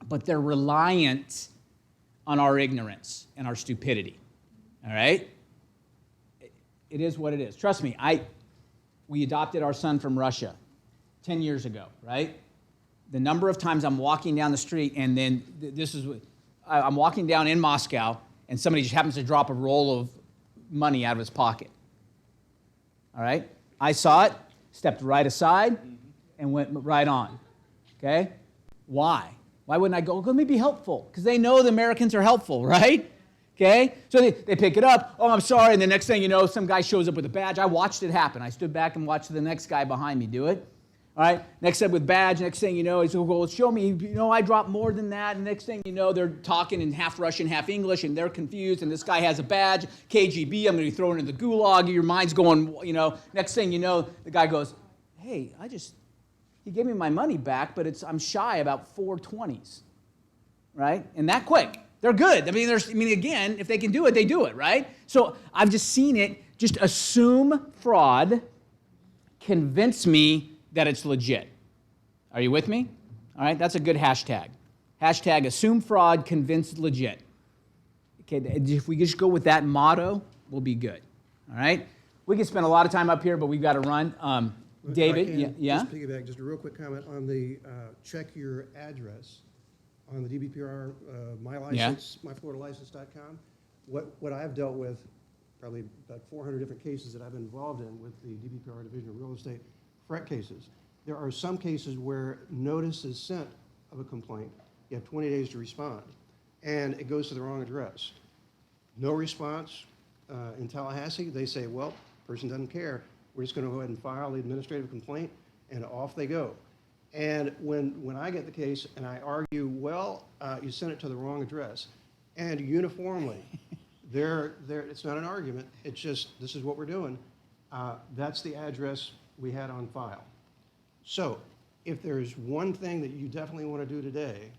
but they're reliant on our ignorance and our stupidity, all right? It is what it is. Trust me, we adopted our son from Russia 10 years ago, right? The number of times I'm walking down the street and then I'm walking down in Moscow and somebody just happens to drop a roll of money out of his pocket. All right? I saw it, stepped right aside, and went right on. Okay? Why? Why wouldn't I go? Let me be helpful. Because they know the Americans are helpful, right? Okay? So they pick it up. Oh, I'm sorry. And the next thing you know, some guy shows up with a badge. I watched it happen. I stood back and watched the next guy behind me do it. All right, next step with badge, next thing you know, he's going, well, show me, I dropped more than that. And next thing you know, they're talking in half Russian, half English, and they're confused. And this guy has a badge, KGB, I'm going to be thrown into the gulag. Your mind's going, next thing you know, the guy goes, hey, he gave me my money back, but I'm shy about 4 20s, right? And that quick. They're good. Again, if they can do it, they do it, right? So I've just seen it, just assume fraud, convince me that it's legit. Are you with me? All right, that's a good hashtag. Hashtag assume fraud, convince legit. Okay, if we just go with that motto, we'll be good. All right? We can spend a lot of time up here, but we've got to run. David, yeah? Just piggyback, just a real quick comment on the check your address on the DBPR, my license, myfloridalicense.com. What I've dealt with, probably about 400 different cases that I've been involved in with the DBPR Division of Real Estate, FREC cases. There are some cases where notice is sent of a complaint. You have 20 days to respond, and it goes to the wrong address. No response in Tallahassee. They say, well, person doesn't care. We're just going to go ahead and file the administrative complaint, and off they go. And when I get the case and I argue, well, you sent it to the wrong address, and uniformly, it's not an argument. It's just, this is what we're doing. That's the address we had on file. So if there's one thing that you definitely want to do today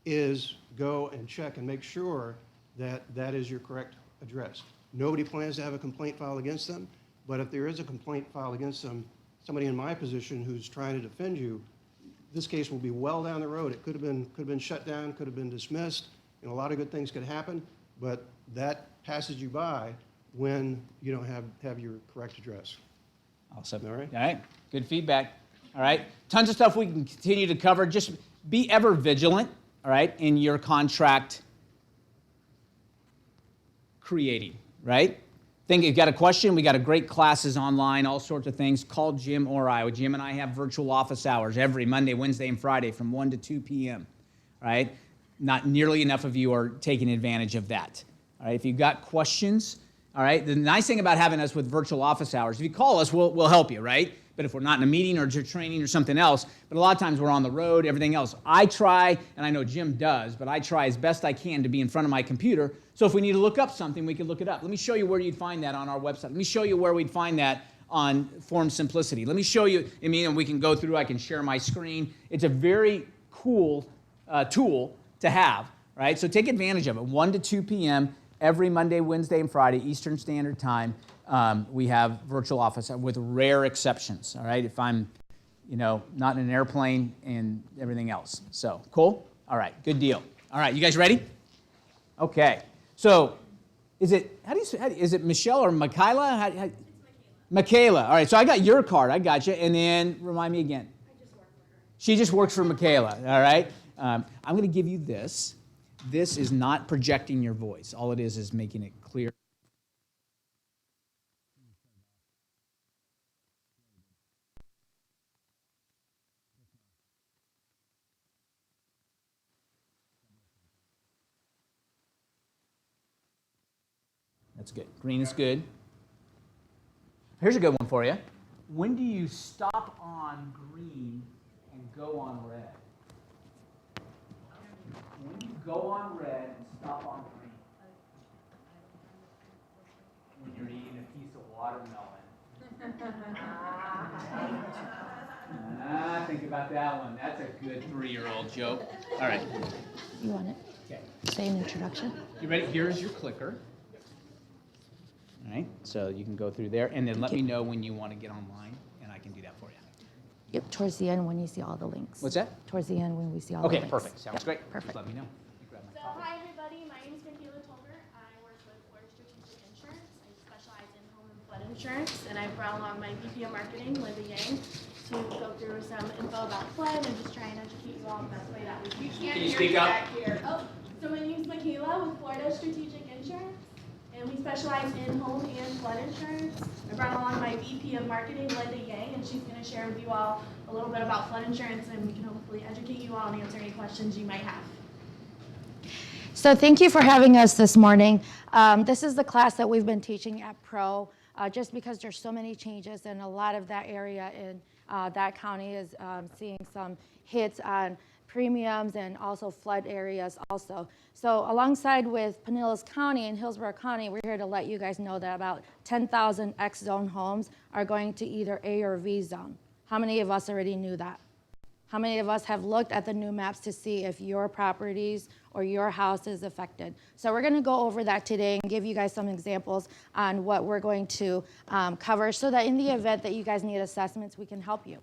is go and check and make sure that that is your correct address. Nobody plans to have a complaint filed against them, but if there is a complaint filed against them, somebody in my position who's trying to defend you, this case will be well down the road. It could have been shut down, could have been dismissed, a lot of good things could happen, but that passes you by when you don't have your correct address. Awesome. All right. All right. Good feedback. All right. Tons of stuff we can continue to cover. Just be ever vigilant, all right, in your contract creating, right? Think you've got a question, we got a great classes online, all sorts of things. Call Jim or I. Jim and I have virtual office hours every Monday, Wednesday, and Friday from 1 to 2 p.m., right? Not nearly enough of you are taking advantage of that. All right. If you've got questions, all right, the nice thing about having us with virtual office hours, if you call us, we'll help you, right? But if we're not in a meeting or training or something else, but a lot of times we're on the road, everything else. I try, and I know Jim does, but I try as best I can to be in front of my computer. So if we need to look up something, we can look it up. Let me show you where you'd find that on our website. Let me show you where we'd find that on Form Simplicity. Let me show you, and we can go through, I can share my screen. It's a very cool tool to have, right? So take advantage of it. 1 to 2 p.m. every Monday, Wednesday, and Friday, Eastern Standard Time. We have virtual office with rare exceptions, all right? If I'm, not in an airplane and everything else. So, cool? All right, good deal. All right, you guys ready? Okay. So, is it Michelle or Michaela? It's Michaela. All right, so I got your card. I got you. And then, remind me again. I just work for her. She just works for Michaela, all right? I'm going to give you this. This is not projecting your voice. All it is making it clear. That's good. Green is good. Here's a good one for you. When do you stop on green and go on red? When you go on red and stop on green. When you're eating a piece of watermelon Think about that one. That's a good 3-year-old joke. All right. You want it? Okay. Say an introduction. You ready? Here's your clicker. All right. So you can go through there, and then let me know when you want to get online, and I can do that for you. Yep, towards the end when you see all the links. What's that? Towards the end when we see all the Okay, links. perfect. Sounds Yep, great. Perfect. Just let me know. You grab my So copy. hi everybody, my name is Michaela Tolbert. I work with Florida Strategic Insurance. I specialize in home and flood insurance, and I brought along my VP of Marketing, Linda Yang, to go through some info about flood and just try and educate you all the best way that we can. Can you speak up? Oh, so my name is Michaela with Florida Strategic Insurance, and we specialize in home and flood insurance. I brought along my VP of Marketing, Linda Yang, and she's going to share with you all a little bit about flood insurance, and we can hopefully educate you all and answer any questions you might have. So thank you for having us this morning. This is the class that we've been teaching at Pro, just because there's so many changes and a lot of that area in that county is seeing some hits on premiums and also flood areas also. So alongside with Pinellas County and Hillsborough County, we're here to let you guys know that about 10,000 X-zone homes are going to either A or V zone. How many of us already knew that? How many of us have looked at the new maps to see if your properties or your house is affected? So we're going to go over that today and give you guys some examples on what we're going to cover so that in the event that you guys need assessments, we can help you.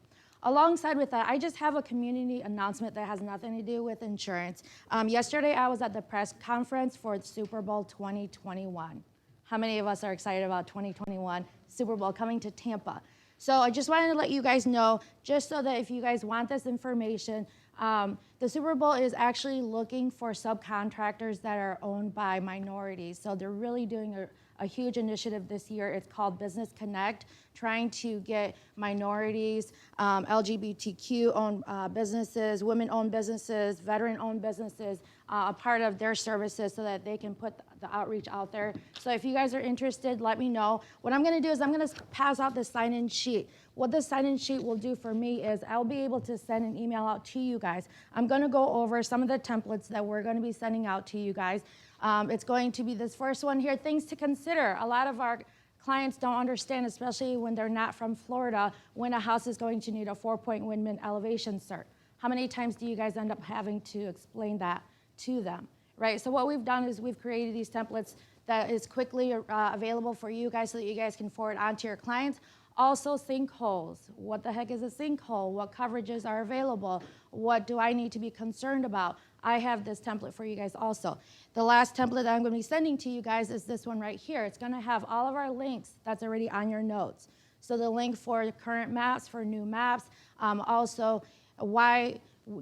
Alongside with that, I just have a community announcement that has nothing to do with insurance. Yesterday, I was at the press conference for Super Bowl 2021. How many of us are excited about 2021 Super Bowl coming to Tampa? So I just wanted to let you guys know, just so that if you guys want this information, the Super Bowl is actually looking for subcontractors that are owned by minorities. So they're really doing a huge initiative this year. It's called Business Connect, trying to get minorities, LGBTQ-owned businesses, women-owned businesses, veteran-owned businesses, a part of their services so that they can put the outreach out there. So if you guys are interested, let me know. What I'm going to do is I'm going to pass out the sign-in sheet. What the sign-in sheet will do for me is I'll be able to send an email out to you guys. I'm going to go over some of the templates that we're going to be sending out to you guys. It's going to be this first one here, things to consider. A lot of our clients don't understand, especially when they're not from Florida, when a house is going to need a 4-point wind min elevation cert. How many times do you guys end up having to explain that to them, right? So what we've done is we've created these templates that is quickly available for you guys so that you guys can forward on to your clients. Also, sinkholes. What the heck is a sinkhole? What coverages are available? What do I need to be concerned about? I have this template for you guys also. The last template that I'm going to be sending to you guys is this one right here. It's going to have all of our links that's already on your notes. So the link for current maps, for new maps, also why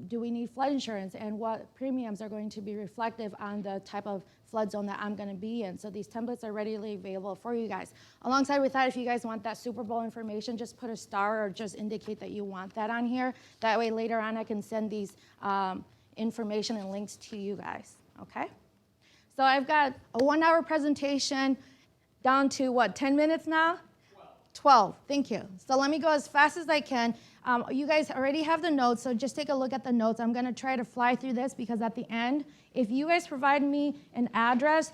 do we need flood insurance and what premiums are going to be reflective on the type of flood zone that I'm going to be in. So these templates are readily available for you guys. Alongside with that, if you guys want that Super Bowl information, just put a star or just indicate that you want that on here. That way later on I can send these information and links to you guys, okay? So I've got a 1-hour presentation down to what, 10 minutes now? 12, thank you. So let me go as fast as I can. You guys already have the notes, so just take a look at the notes. I'm gonna try to fly through this because at the end, if you guys provide me an address,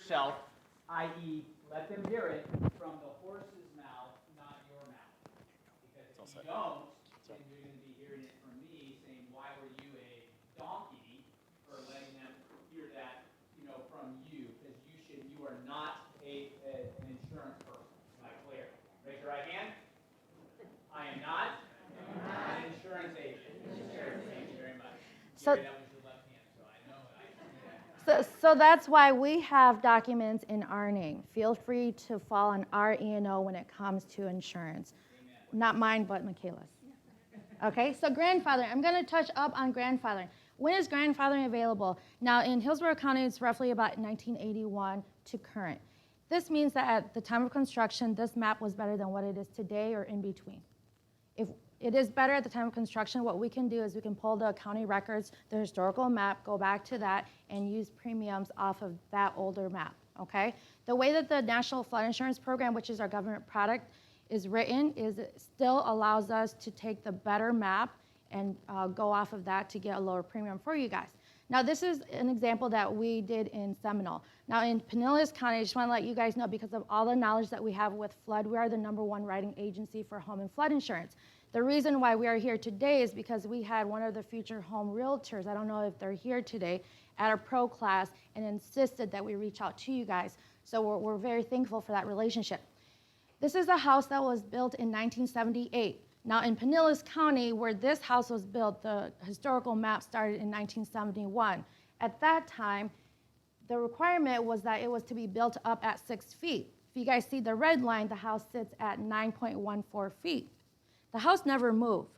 yourself, i.e., let them hear it from the horse's mouth, not your mouth. Because if you don't, then you're going to be hearing it from me saying, why were you a donkey for letting them hear that, from you? Because you are not an insurance person. Am I clear? Raise your right hand. I am not an insurance agent. Thank you very much. So- Gary, that was your left hand, so I know I can do that. So that's why we have documents in our name. Feel free to fall on our E&O when it comes to insurance. Not mine, but Michaela's. Okay, so grandfathering. I'm going to touch up on grandfathering. When is grandfathering available? Now, in Hillsborough County, it's roughly about 1981 to current. This means that at the time of construction, this map was better than what it is today or in between. If it is better at the time of construction, what we can do is we can pull the county records, the historical map, go back to that, and use premiums off of that older map, okay? The way that the National Flood Insurance Program, which is our government product, is written is it still allows us to take the better map and go off of that to get a lower premium for you guys. Now, this is an example that we did in Seminole. Now, in Pinellas County, I just want to let you guys know, because of all the knowledge that we have with flood, we are the #1 writing agency for home and flood insurance. The reason why we are here today is because we had one of the future home realtors, I don't know if they're here today, at our pro class and insisted that we reach out to you guys. So we're very thankful for that relationship. This is a house that was built in 1978. Now, in Pinellas County, where this house was built, the historical map started in 1971. At that time, the requirement was that it was to be built up at 6 feet. If you guys see the red line, the house sits at 9.14 feet. The house never moved.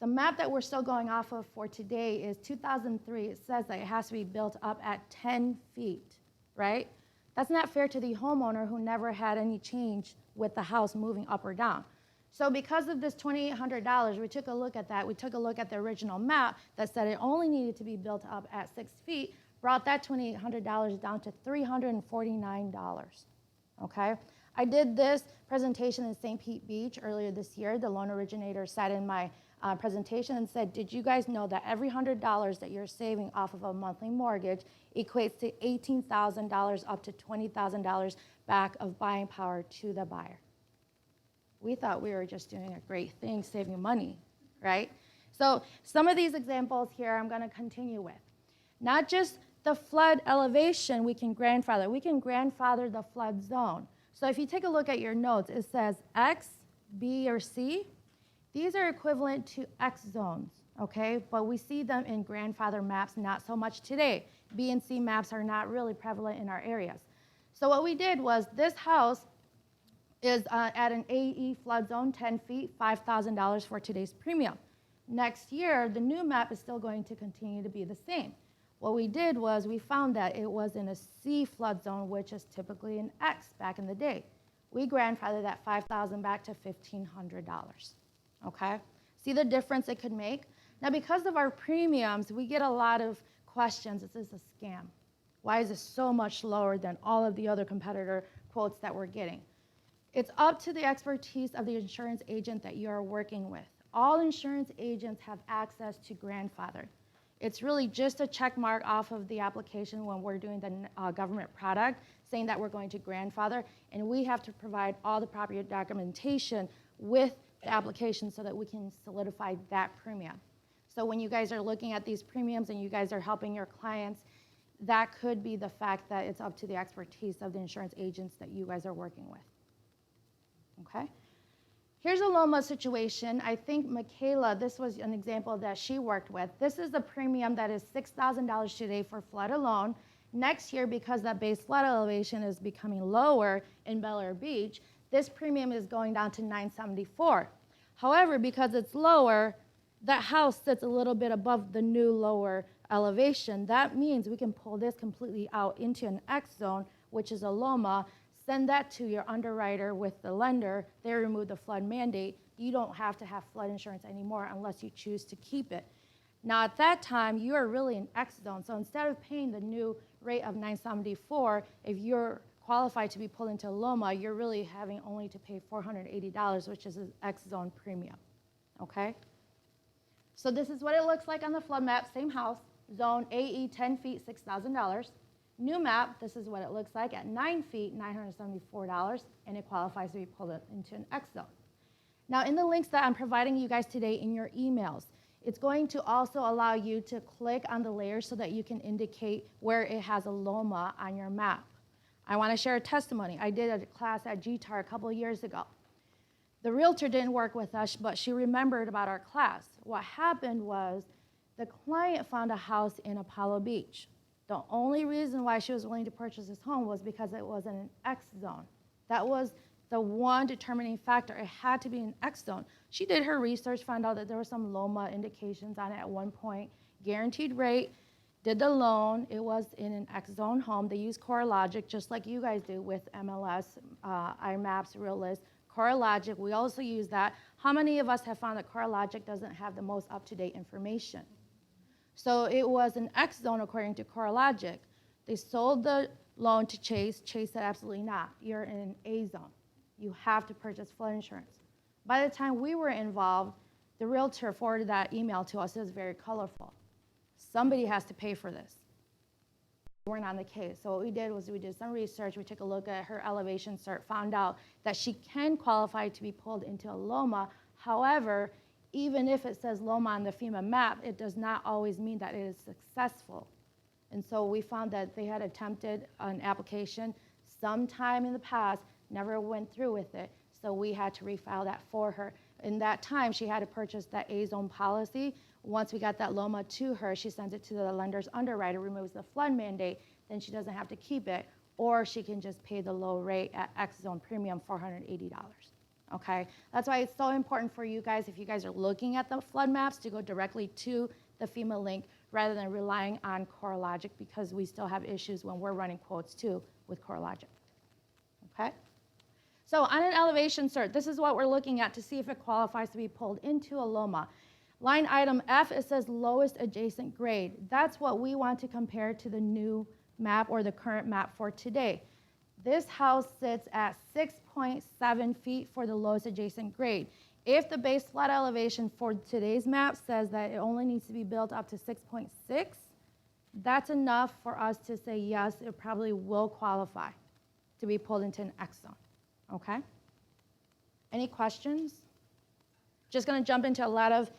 The map that we're still going off of for today is 2003. It says that it has to be built up at 10 feet, right? That's not fair to the homeowner who never had any change with the house moving up or down. So because of this $2,800, we took a look at that. We took a look at the original map that said it only needed to be built up at 6 feet, brought that $2,800 down to $349, okay? I did this presentation in St. Pete Beach earlier this year. The loan originator sat in my presentation and said, did you guys know that every $100 that you're saving off of a monthly mortgage equates to $18,000 up to $20,000 back of buying power to the buyer? We thought we were just doing a great thing, saving money, right? So some of these examples here I'm going to continue with. Not just the flood elevation we can grandfather. We can grandfather the flood zone. So if you take a look at your notes, it says X, B, or C. These are equivalent to X zones, okay? But we see them in grandfather maps, not so much today. B and C maps are not really prevalent in our areas. So what we did was this house is at an AE flood zone, 10 feet, $5,000 for today's premium. Next year, the new map is still going to continue to be the same. What we did was we found that it was in a C flood zone, which is typically an X back in the day. We grandfathered that $5,000 back to $1,500, okay? See the difference it could make? Now, because of our premiums, we get a lot of questions. Is this a scam? Why is this so much lower than all of the other competitor quotes that we're getting? It's up to the expertise of the insurance agent that you are working with. All insurance agents have access to grandfather. It's really just a check mark off of the application when we're doing the government product, saying that we're going to grandfather, and we have to provide all the proper documentation with the application so that we can solidify that premium. So when you guys are looking at these premiums and you guys are helping your clients, that could be the fact that it's up to the expertise of the insurance agents that you guys are working with. Okay? Here's a Loma situation. I think Michaela, this was an example that she worked with. This is the premium that is $6,000 today for flood alone. Next year, because that base flood elevation is becoming lower in Bel Air Beach, this premium is going down to $974. However, because it's lower, that house sits a little bit above the new lower elevation. That means we can pull this completely out into an X zone, which is a Loma, send that to your underwriter with the lender. They remove the flood mandate. You don't have to have flood insurance anymore unless you choose to keep it. Now, at that time, you are really an X zone. So instead of paying the new rate of $974, if you're qualified to be pulled into Loma, you're really having only to pay $480, which is an X zone premium, okay? So this is what it looks like on the flood map, same house, zone AE 10 feet, $6,000. New map, this is what it looks like at 9 feet, $974, and it qualifies to be pulled into an X zone. Now, in the links that I'm providing you guys today in your emails, it's going to also allow you to click on the layers so that you can indicate where it has a LOMA on your map. I want to share a testimony. I did a class at GTAR a couple years ago. The realtor didn't work with us, but she remembered about our class. What happened was the client found a house in Apollo Beach. The only reason why she was willing to purchase this home was because it was in an X zone. That was the one determining factor. It had to be an X zone. She did her research, found out that there were some LOMA indications on it at one point, guaranteed rate, did the loan. It was in an X zone home. They use CoreLogic just like you guys do with MLS, iMaps, Realist. CoreLogic, we also use that. How many of us have found that CoreLogic doesn't have the most up-to-date information? So it was an X zone according to CoreLogic. They sold the loan to Chase. Chase said absolutely not. You're in an A zone. You have to purchase flood insurance. By the time we were involved, the realtor forwarded that email to us. It was very colorful. Somebody has to pay for this. We weren't on the case. So what we did was we did some research. We took a look at her elevation cert, found out that she can qualify to be pulled into a LOMA. However, even if it says LOMA on the FEMA map, it does not always mean that it is successful. And so we found that they had attempted an application sometime in the past, never went through with it, so we had to refile that for her. In that time, she had to purchase that A-zone policy. Once we got that LOMA to her, she sends it to the lender's underwriter, removes the flood mandate, then she doesn't have to keep it, or she can just pay the low rate at X-zone premium, $480. Okay, that's why it's so important for you guys, if you guys are looking at the flood maps, to go directly to the FEMA link rather than relying on CoreLogic, because we still have issues when we're running quotes too with CoreLogic. Okay, so on an elevation cert, this is what we're looking at to see if it qualifies to be pulled into a LOMA. Line item F, it says lowest adjacent grade. That's what we want to compare to the new map or the current map for today. This house sits at 6.7 feet for the lowest adjacent grade. If the base flood elevation for today's map says that it only needs to be built up to 6.6, that's enough for us to say yes, it probably will qualify to be pulled into an X zone, okay? Any questions? Just gonna jump into a lot of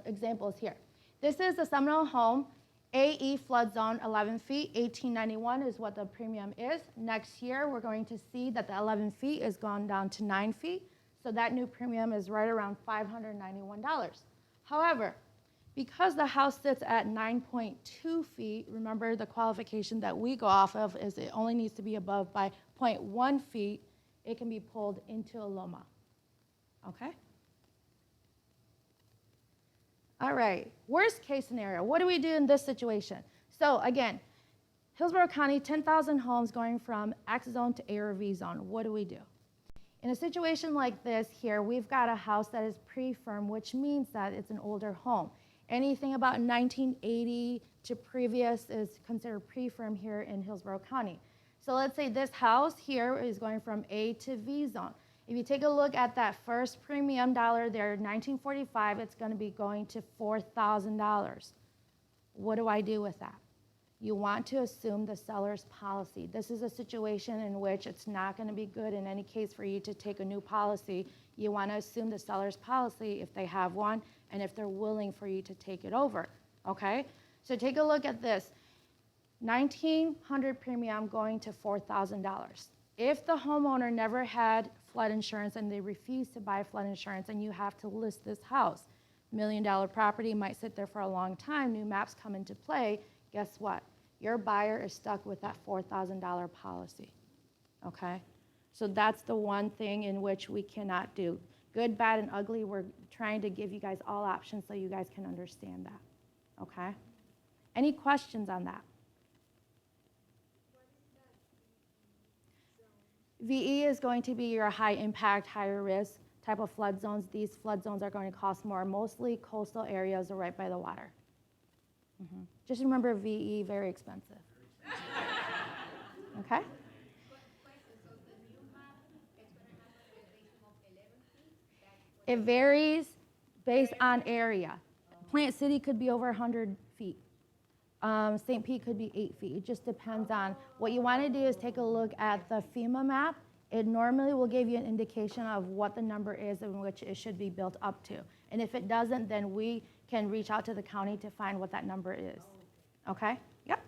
examples here. This is a Seminole home. AE flood zone 11 feet, 1891 is what the premium is. Next year, we're going to see that the 11 feet is gone down to 9 feet. So that new premium is right around $591. However, because the house sits at 9.2 feet, remember the qualification that we go off of is it only needs to be above by 0.1 feet, it can be pulled into a LOMA, okay? All right, worst case scenario, what do we do in this situation? So again, Hillsborough County, 10,000 homes going from X zone to A or V zone. What do we do? In a situation like this here, we've got a house that is pre-firm, which means that it's an older home. Anything about 1980 to previous is considered pre-firm here in Hillsborough County. So let's say this house here is going from A to V zone. If you take a look at that first premium dollar there, 1945, it's going to be going to $4,000. What do I do with that? You want to assume the seller's policy. This is a situation in which it's not going to be good in any case for you to take a new policy. You want to assume the seller's policy if they have one and if they're willing for you to take it over, okay? So take a look at this. $1,900 premium going to $4,000. If the homeowner never had flood insurance and they refuse to buy flood insurance and you have to list this house, $1 million property might sit there for a long time, new maps come into play, guess what? Your buyer is stuck with that $4,000 policy, okay? So that's the one thing in which we cannot do. Good, bad, and ugly, we're trying to give you guys all options so you guys can understand that, okay? Any questions on that? VE is going to be your high impact, higher risk type of flood zones. These flood zones are going to cost more. Mostly coastal areas are right by the water. Just remember VE, very expensive. Okay? It varies based on area. Plant City could be over 100 feet. St. Pete could be 8 feet. It just depends on, what you want to do is take a look at the FEMA map. It normally will give you an indication of what the number is in which it should be built up to. And if it doesn't, then we can reach out to the county to find what that number is. Okay? Yep.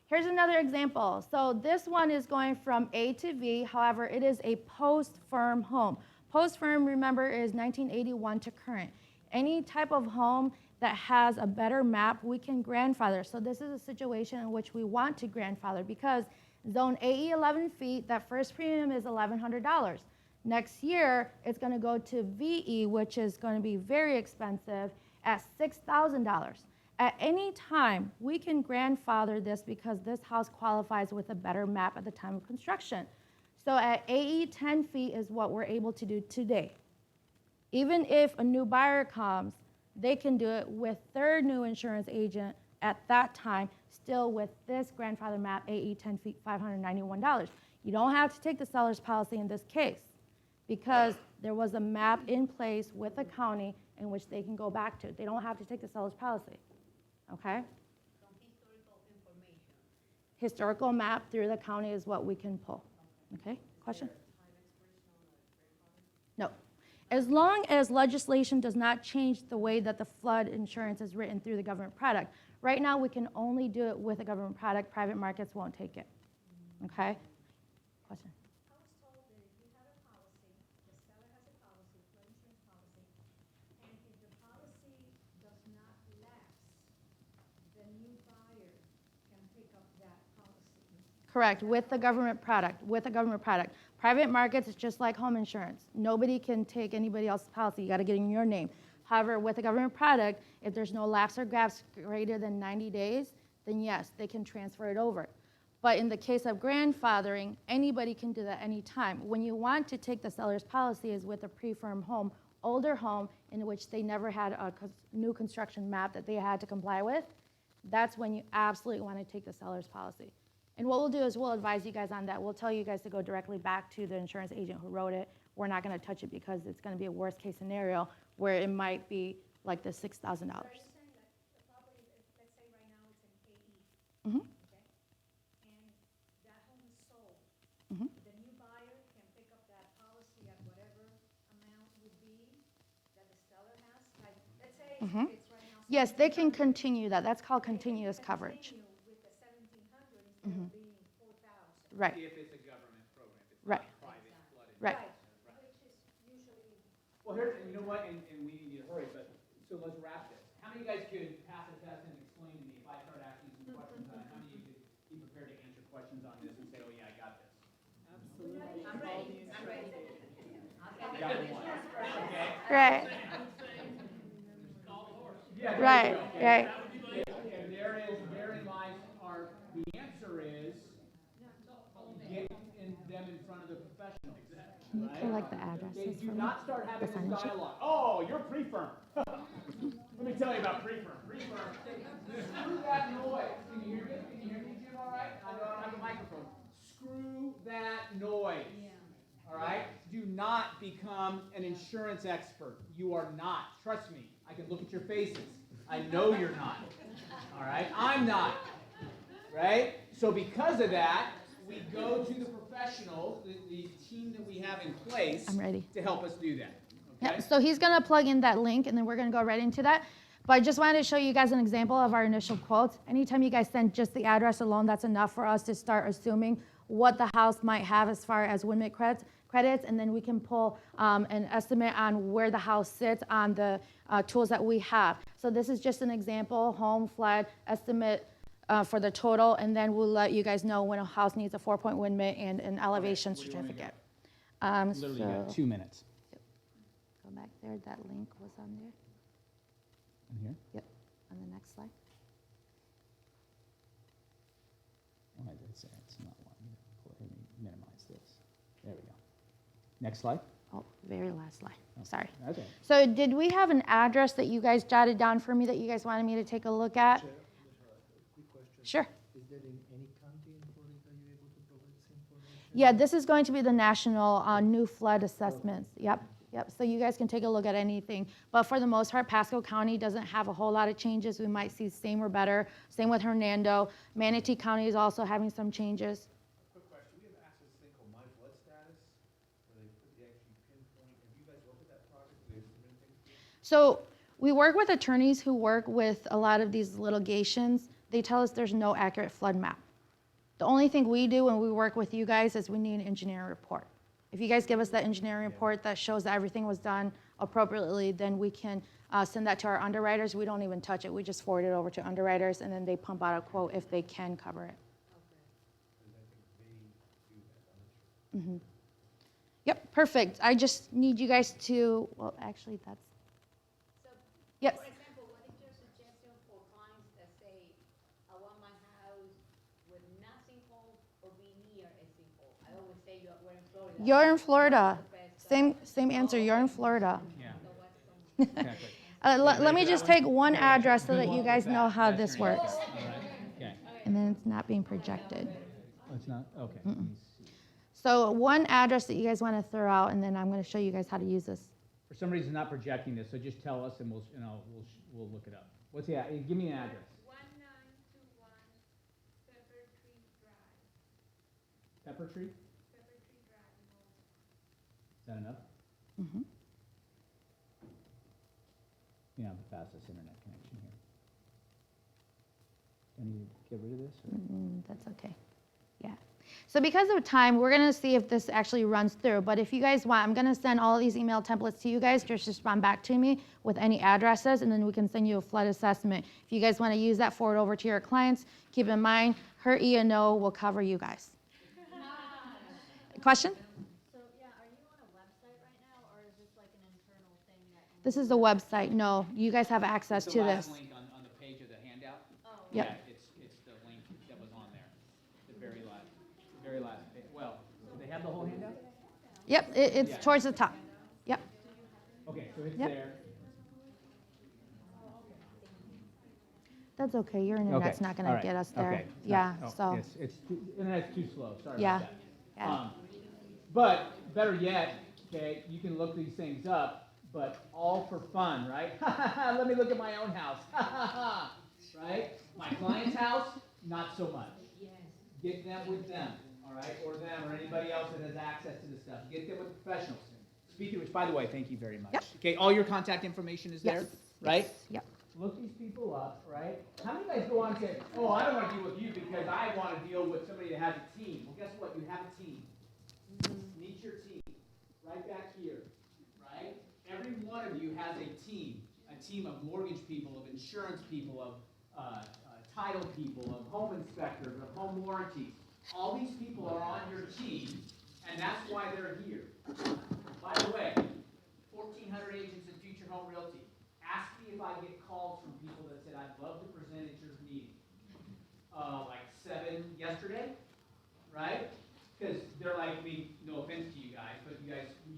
Here's another example. So this one is going from A to V. However, it is a post-firm home. Post-firm, remember, is 1981 to current. Any type of home that has a better map, we can grandfather. So this is a situation in which we want to grandfather because zone AE 11 feet, that first premium is $1,100. Next year, it's going to go to VE, which is going to be very expensive, at $6,000. At any time, we can grandfather this because this house qualifies with a better map at the time of construction. So at AE 10 feet is what we're able to do today. Even if a new buyer comes, they can do it with their new insurance agent at that time, still with this grandfather map, AE 10 feet, $591. You don't have to take the seller's policy in this case because there was a map in place with the county in which they can go back to. They don't have to take the seller's policy, okay? Historical map through the county is what we can pull, okay? Question? No. As long as legislation does not change the way that the flood insurance is written through the government product. Right now, we can only do it with a government product. Private markets won't take it. Okay? Question? I was told that if you have a policy, the seller has a policy, flood insurance policy, and if the policy does not lapse, the new buyer can pick up that policy. Correct, with the government product, with a government product. Private markets is just like home insurance. Nobody can take anybody else's policy. You got to get in your name. However, with a government product, if there's no lapse or gaps greater than 90 days, then yes, they can transfer it over. But in the case of grandfathering, anybody can do that anytime. When you want to take the seller's policy is with a pre-firm home, older home in which they never had a new construction map that they had to comply with. That's when you absolutely want to take the seller's policy. And what we'll do is we'll advise you guys on that. We'll tell you guys to go directly back to the insurance agent who wrote it. We're not going to touch it because it's going to be a worst case scenario where it might be like the $6,000. So are you saying that the property, let's say right now it's in AE, Mm-hmm. okay? And that home is sold. Mm-hmm. The new buyer can pick up that policy at whatever amount would be that the seller has? Like, let's say Mhm. it's right now. Yes, they can continue that. That's called continuous coverage. Continue with the 1,700 instead Mhm. of being 4,000. Right, If it's a government program, if it's Right. not private flooded. right. Which is usually. Well, here, you know what, and we need to hurry, but, so let's wrap this. How many of you guys could pass a test and explain to me if I start asking some questions on it? How many of you could be prepared to answer questions on this and say, oh yeah, I got this? Absolutely. I'm ready. I got one. Okay? Right, Yeah, there right, you go. right. And therein lies the answer is, get them in front of the professionals. Can you right? collect the They addresses do for me? not start having The this signature? dialogue. Oh, you're pre-firm. Let me tell you about pre-firm. Pre-firm. Screw that noise. Can you hear me? Can you hear me, Jim, all right? I know I don't have a microphone. Screw that noise. All right? Do not become an insurance expert. You are not. Trust me. I can look at your faces. I know you're not. All right? I'm not. Right? So because of that, we go to the professionals, the team that we have in place I'm ready. to help us do that. Okay? Yeah, so he's going to plug in that link, and then we're going to go right into that. But I just wanted to show you guys an example of our initial quotes. Anytime you guys send just the address alone, that's enough for us to start assuming what the house might have as far as WINMIT credits, and then we can pull an estimate on where the house sits on the tools that we have. So this is just an example, home, flood, estimate for the total, and then we'll let you guys know when a house needs a 4-point WINMIT and an elevation Okay, where do you wanna certificate. Literally, you got 2 minutes. Go back there, that link was on there. In here? Yep, on the next slide. Oh, it's not one. Let me minimize this. There we go. Next slide. Oh, very last slide, sorry. Okay. So did we have an address that you guys jotted down for me that you guys wanted me to take a look at? Quick question. Sure. Is there in any county in Florida you're able to provide this information? Yeah, this is going to be the national new flood assessments. Yep. Yep, so you guys can take a look at anything. But for the most part, Pasco County doesn't have a whole lot of changes. We might see same or better. Same with Hernando. Manatee County is also having some changes. Quick question, we have access to thing called My Flood Status, where they actually pinpoint, have you guys worked with that project? Do they submit anything to you? So we work with attorneys who work with a lot of these litigations. They tell us there's no accurate flood map. The only thing we do when we work with you guys is we need an engineering report. If you guys give us that engineering report that shows that everything was done appropriately, then we can send that to our underwriters. We don't even touch it. We just forward it over to underwriters, and then they pump out a quote if they can cover it. Mm-hmm. Yep, perfect. I just need you guys to, well, actually, that's, So, yes. for example, what is your suggestion for clients that say, I want my house with not sinkhole or be near a sinkhole? I always say we're in Florida. You're in Florida. What's the best, Same answer. You're in Florida. Yeah, so what's the- exactly. Let me just take one Yeah, yeah. address so Good that you luck guys with know that. how That's this your answer. works. All right, okay. And then it's not being projected. Oh, it's not, okay. Let me see. So one address that you guys want to throw out, and then I'm going to show you guys how to use this. For some reason, it's not projecting this, so just tell us and we'll look it up. What's the, give me an address. 1921 Pepper Tree Drive. Pepper Tree? Pepper Tree Drive. Is that enough? Mm-hmm. You know, the fastest internet connection here. Do I need to get rid of this? Or? That's okay. Yeah. So because of time, we're going to see if this actually runs through. But if you guys want, I'm going to send all of these email templates to you guys. Just respond back to me with any addresses, and then we can send you a flood assessment. If you guys want to use that, forward over to your clients. Keep in mind, her E&O will cover you guys. Question? So, yeah, are you on a website right now, or is this like an internal thing that? This is the website. No, you guys have access It's to the last this. link on the page of the handout. Oh. Yep. Yeah, it's the link that was on there, the very last page. Well, do they have the whole handout? Yep, it's Yeah. towards the top. Yep. Okay, so it's Yep. there. That's okay. Your internet's not going all to right, get us there. okay. Yeah, No, so. Internet's too slow, sorry Yeah, about that. yeah. But better yet, okay, you can look these things up, but all for fun, right? Let me look at my own house, right? My client's house, not so much. Get them with them, all right, or them, or anybody else that has access to this stuff. Get them with professionals. Speaking of which, by the way, thank you very much. Yep. Okay, all your contact information is there, Yes, right? yes, Yep. Look these people up, right? How many guys go on and say, oh, I don't want to deal with you because I want to deal with somebody that has a team? Well, guess what? You have a team. Meet your team. Right back here, right? Every one of you has a team of mortgage people, of insurance people, of title people, of home inspectors, of home warranties. All these people are on your team, and that's why they're here. By the way, 1,400 agents in Future Home Realty. Ask me if I get calls from people that said, I'd love to present at your meeting. Like 7 yesterday, right? Because they're like, no offense to you guys, but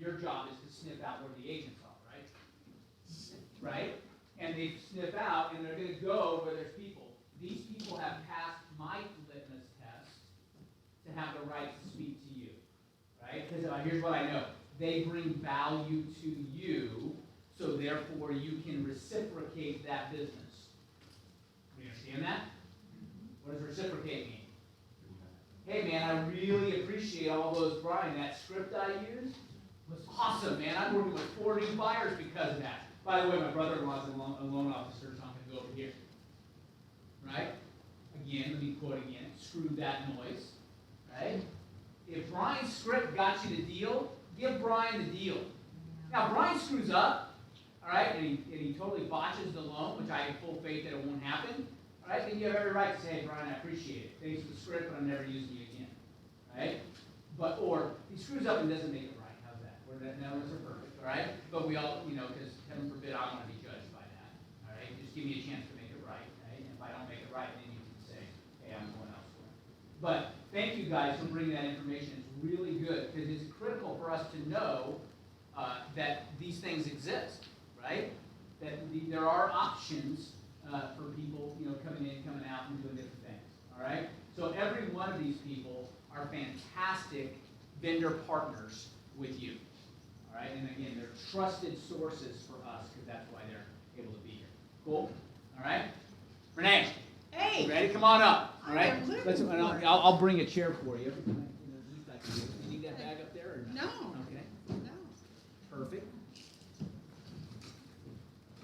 your job is to sniff out where the agents are, right? Right? And they sniff out, and they're going to go where there's people. These people have passed my litmus test to have the right to speak to you, right? Because here's what I know. They bring value to you, so therefore you can reciprocate that business. You understand that? What does reciprocate mean? Hey man, I really appreciate all those, Brian, that script I used was awesome, man. I'm working with 4 new buyers because of that. By the way, my brother-in-law is a loan officer, so I'm going to go over here. Right? Again, let me quote again. Screw that noise. Right? If Brian's script got you the deal, give Brian the deal. Now, Brian screws up, all right, and he totally botches the loan, which I have full faith that it won't happen. All right, then you have every right to say, hey, Brian, I appreciate it. Thanks for the script, but I'm never using you again. Right? Or he screws up and doesn't make it right. How's that? None of us are perfect, all right? But we all, because heaven forbid I want to be judged by that. All right? Just give me a chance to make it right. Right? And if I don't make it right, then you can say, hey, I'm going elsewhere. But thank you guys for bringing that information. It's really good because it's critical for us to know that these things exist, right? That there are options for people, coming in, coming out, and doing different things. All right. So every one of these people are fantastic vendor partners with you. all right? And again, they're trusted sources for us because that's why they're able to be here. Cool? All right? Renee. Hey. You ready? Come on up. All right? I'm looking Let's, for it. I'll bring a chair for you. You need that bag up there? Or No. Okay. No. Perfect. Do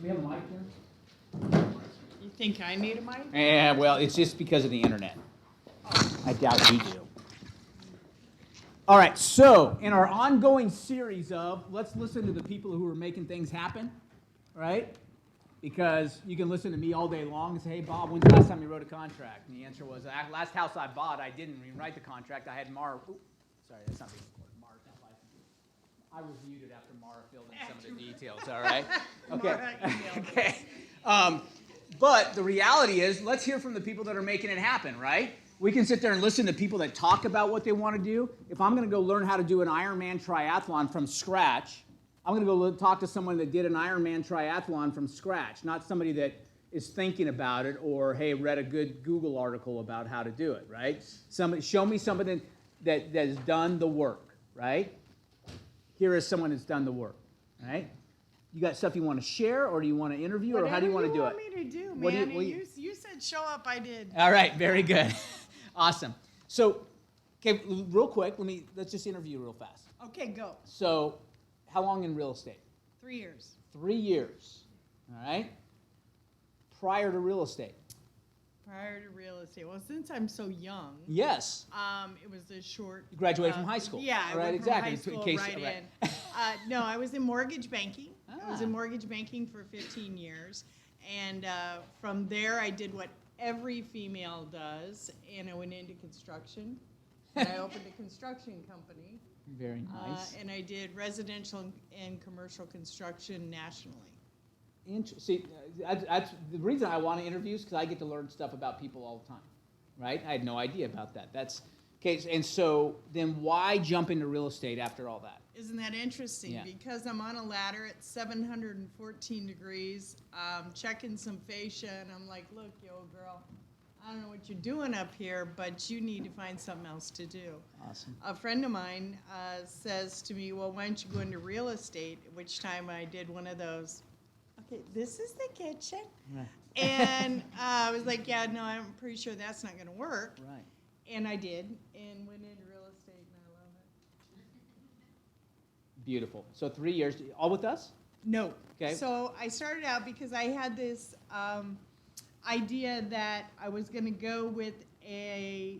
we have a mic here? You think I need a mic? Yeah, well, it's just because of the internet. I doubt you do. All right, so in our ongoing series of let's listen to the people who are making things happen, right? Because you can listen to me all day long and say, hey, Bob, when's the last time you wrote a contract? And the answer was, last house I bought, I didn't even write the contract. I had Mara. Sorry, that's not being recorded. Mara's not licensed. I reviewed it after Mara filled in some of the details, all right? Okay. Okay. But the reality is, let's hear from the people that are making it happen, right? We can sit there and listen to people that talk about what they want to do. If I'm going to go learn how to do an Ironman triathlon from scratch, I'm going to go talk to someone that did an Ironman triathlon from scratch, not somebody that is thinking about it or, hey, read a good Google article about how to do it, right? Somebody, show me somebody that has done the work, right? Here is someone that's done the work, right? You got stuff you want to share, or do you want to interview, or how do you want to do it? Whatever you want me to do, What do you- man. what do you- You said show up, I did. All right, very good. Awesome. So, okay, real quick, let's just interview real fast. Okay, go. So, how long in real estate? 3 years. 3 years. All right. Prior to real estate. Prior to real estate. Well, since I'm so young. Yes. It was a short. You graduated from high school. Yeah, I right, went exactly. from high In school case- right right. in. No, I was in mortgage banking. I was in Ah. mortgage banking for 15 years. And from there, I did what every female does, and I went into construction. And I opened a construction company. Very nice. And I did residential and commercial construction nationally. See, that's the reason I want to interview is because I get to learn stuff about people all the time, right? I had no idea about that. That's okay. And so then, why jump into real estate after all that? Isn't that interesting? Yeah. Because I'm on a ladder at 714 degrees, checking some fascia, and I'm like, look, yo, girl, I don't know what you're doing up here, but you need to find something else to do. Awesome. A friend of mine says to me, well, why don't you go into real estate? At which time I did one of those, okay, this is the kitchen. Right. And I was like, yeah, no, I'm pretty sure that's not going to work. Right. And I did, and went into real estate, and I love it. Beautiful. So 3 years, all with us? No. Okay. So I started out because I had this idea that I was going to go with a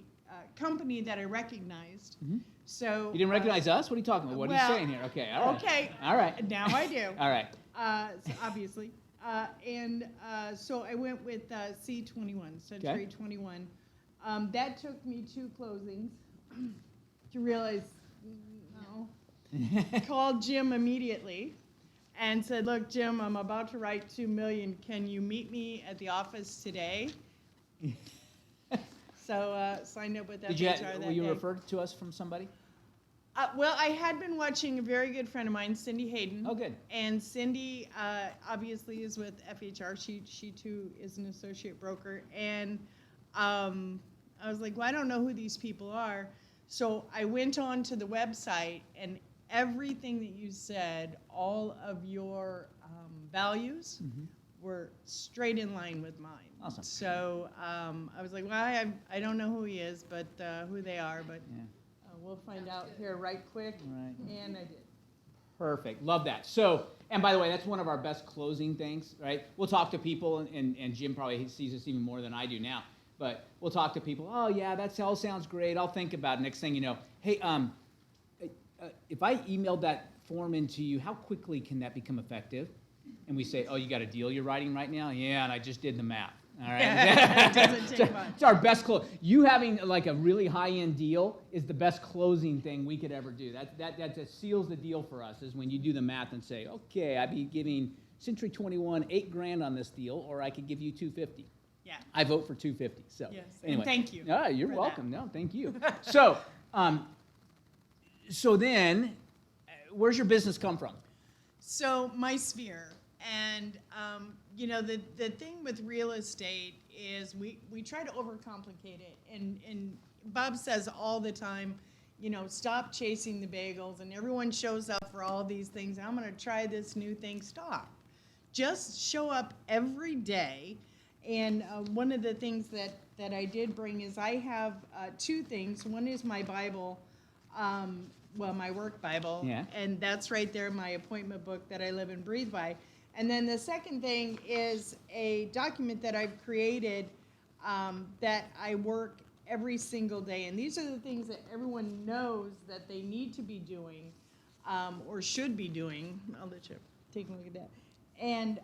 company that I recognized. Mhm. So You didn't recognize us? What are you talking about? What are you saying here? Okay. All right. Okay. All right. Now I do. All right. So obviously. So I went with C21, Century 21. That took me 2 closings to realize, no. Called Jim immedientely and said, look, Jim, I'm about to write $2 million. Can you meet me at the office today? So signed up with FHR that Were you day. referred to us from somebody? Well, I had been watching a very good friend of mine, Cindy Hayden. Oh, good. And Cindy obviously is with FHR. She too is an associate broker. And I was like, well, I don't know who these people are. So I went on to the website, and everything that you said, all of your values were straight in line with mine. Awesome. So I was like, well, I don't know who he is, but who they are, but Yeah. we'll find out here right quick. Right. And I did. Perfect. Love that. So, and by the way, that's one of our best closing things, right? We'll talk to people, and Jim probably sees this even more than I do now, but we'll talk to people, oh, yeah, that all sounds great. I'll think about it. Next thing you know, hey, if I emailed that form into you, how quickly can that become effective? And we say, oh, you got a deal you're writing right now? Yeah, and I just did the math. All right. It doesn't take much. It's our best close. You having like a really high-end deal is the best closing thing we could ever do. That just seals the deal for us, is when you do the math and say, okay, I'd be giving Century 21 $8,000 on this deal, or I could give you $250. Yeah. I vote for $250. So Yes, and anyway, thank you Yeah, you're for welcome. that. No, thank you. So, so then, where's your business come from? So my sphere, and you know, the thing with real estate is we try to overcomplicate it, and Bob says all the time, stop chasing the bagels, and everyone shows up for all these things. I'm going to try this new thing. Stop. Just show up every day. And one of the things that I did bring is I have two things. One is my Bible, my work Bible. Yeah. And that's right there, my appointment book that I live and breathe by. And then the second thing is a document that I've created that I work every single day. And these are the things that everyone knows that they need to be doing or should be doing. I'll let you take a look at that. And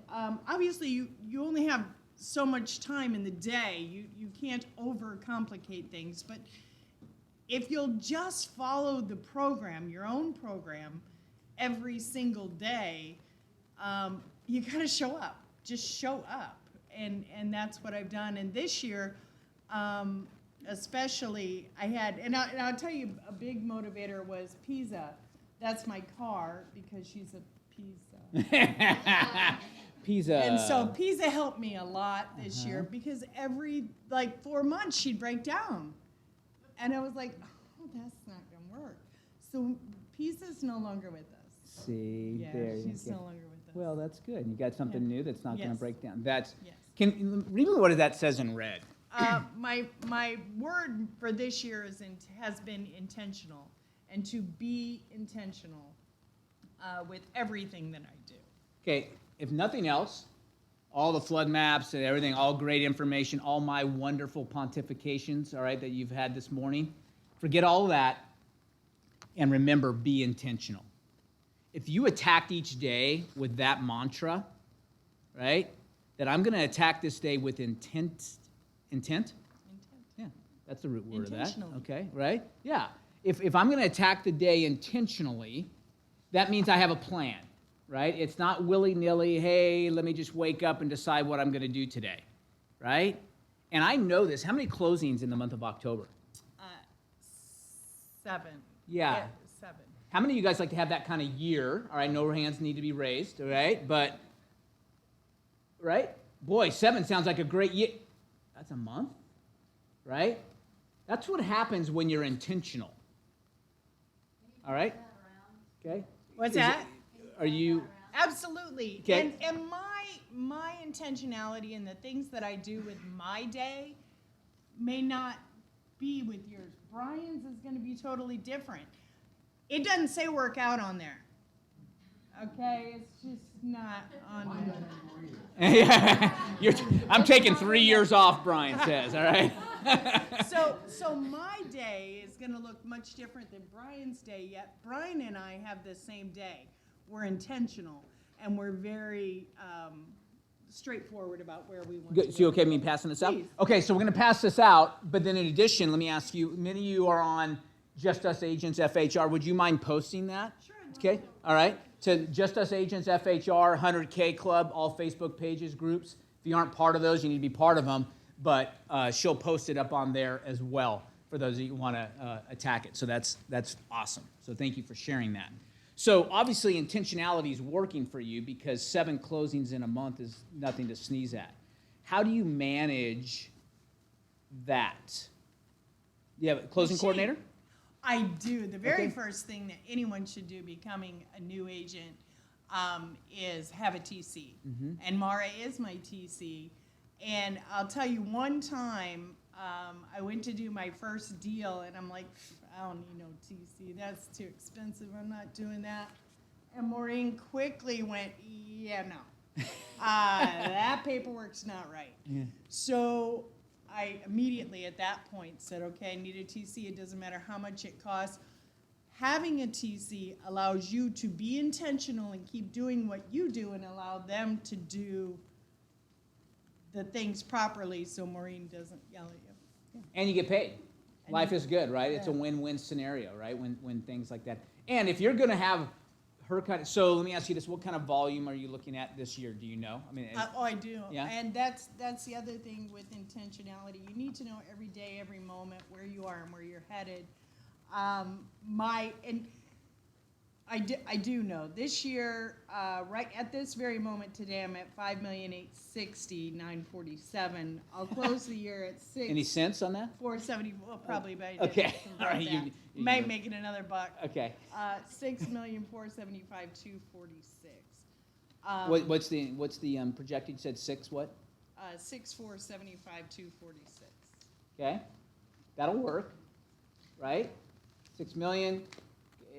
obviously, you only have so much time in the day. You can't overcomplicate things. But if you'll just follow the program, your own program, every single day, you got to show up. Just show up. And that's what I've done. And this year, especially, I had, and I'll tell you, a big motivator was Pisa. That's my car, because she's a Pisa. Pisa. And so Pisa helped me a lot this year, because every 4 months she'd break down. And I was like, oh, that's not going to work. So Pisa's no longer with us. See, Yeah, there you she's go. no longer with us. Well, that's good. You got something new that's not going to Yes. break down. That's. Yes. Can read me what that says in red. My word for this year has been intentional, and to be intentional with everything that I do. Okay, if nothing else, all the flood maps and everything, all great information, all my wonderful pontifications, all right, that you've had this morning, forget all of that, and remember, be intentional. If you attacked each day with that mantra, right, that I'm going to attack this day with intent? Yeah, that's the root word of that. Intentionally. Okay, right? Yeah. If I'm going to attack the day intentionally, that means I have a plan, right? It's not willy-nilly, hey, let me just wake up and decide what I'm going to do today, right? And I know this. How many closings in the month of October? 7. Yeah. 7. How many of you guys like to have that kind of year? All right, no hands need to be raised, all right? But, right? Boy, 7 sounds like a great year. That's a month, right? That's what happens when you're intentional. All right? Okay? What's that? Are you? Absolutely. Okay. And my intentionality and the things that I do with my day may not be with yours. Brian's is going to be totally different. It doesn't say work out on there. Okay? It's just not on there. I'm taking 3 years off, Brian says, all right? So my day is going to look much different than Brian's day, yet Brian and I have the same day. We're intentional, and we're very straightforward about where we want to go. So you okay with me passing this out? Please. Okay, so we're going to pass this out, but then in addition, let me ask you, many of you are on Just Us Agents FHR. Would you mind posting that? Sure. Okay, all right. To Just Us Agents FHR, 100K Club, all Facebook pages, groups. If you aren't part of those, you need to be part of them, but she'll post it up on there as well for those of you who want to attack it. So that's awesome. So thank you for sharing that. So obviously intentionality is working for you, because 7 closings in a month is nothing to sneeze at. How do you manage that? You have a closing coordinator? I do. The very Okay. first thing that anyone should do becoming a new agent is have a TC. And Mara is my TC. And I'll tell you, one time I went to do my first deal, and I'm like, I don't need no TC. That's too expensive. I'm not doing that. And Maureen quickly went, yeah, no. That paperwork's not right. Yeah. So I immediately at that point said, okay, I need a TC. It doesn't matter how much it costs. Having a TC allows you to be intentional and keep doing what you do, and allow them to do the things properly so Maureen doesn't yell at you. And you get paid. And Life you- is good, right? It's a yeah. win-win scenario, right? When things like that. And if you're going to have her kind of, so let me ask you this, what kind of volume are you looking at this year? Do you know? I mean, Oh, I do. Yeah? And that's the other thing with intentionality. You need to know every day, every moment where you are and where you're headed. I do know. This year, right at this very moment today, I'm at 5,860,947. I'll close the year at Any cents on that? 470. Well, probably, but I didn't Okay. think All about right. that. Might make it another buck. Okay. 6,475,246. What's the projected? You said 6 what? 6,475,246. Okay. That'll work, right? 6 million.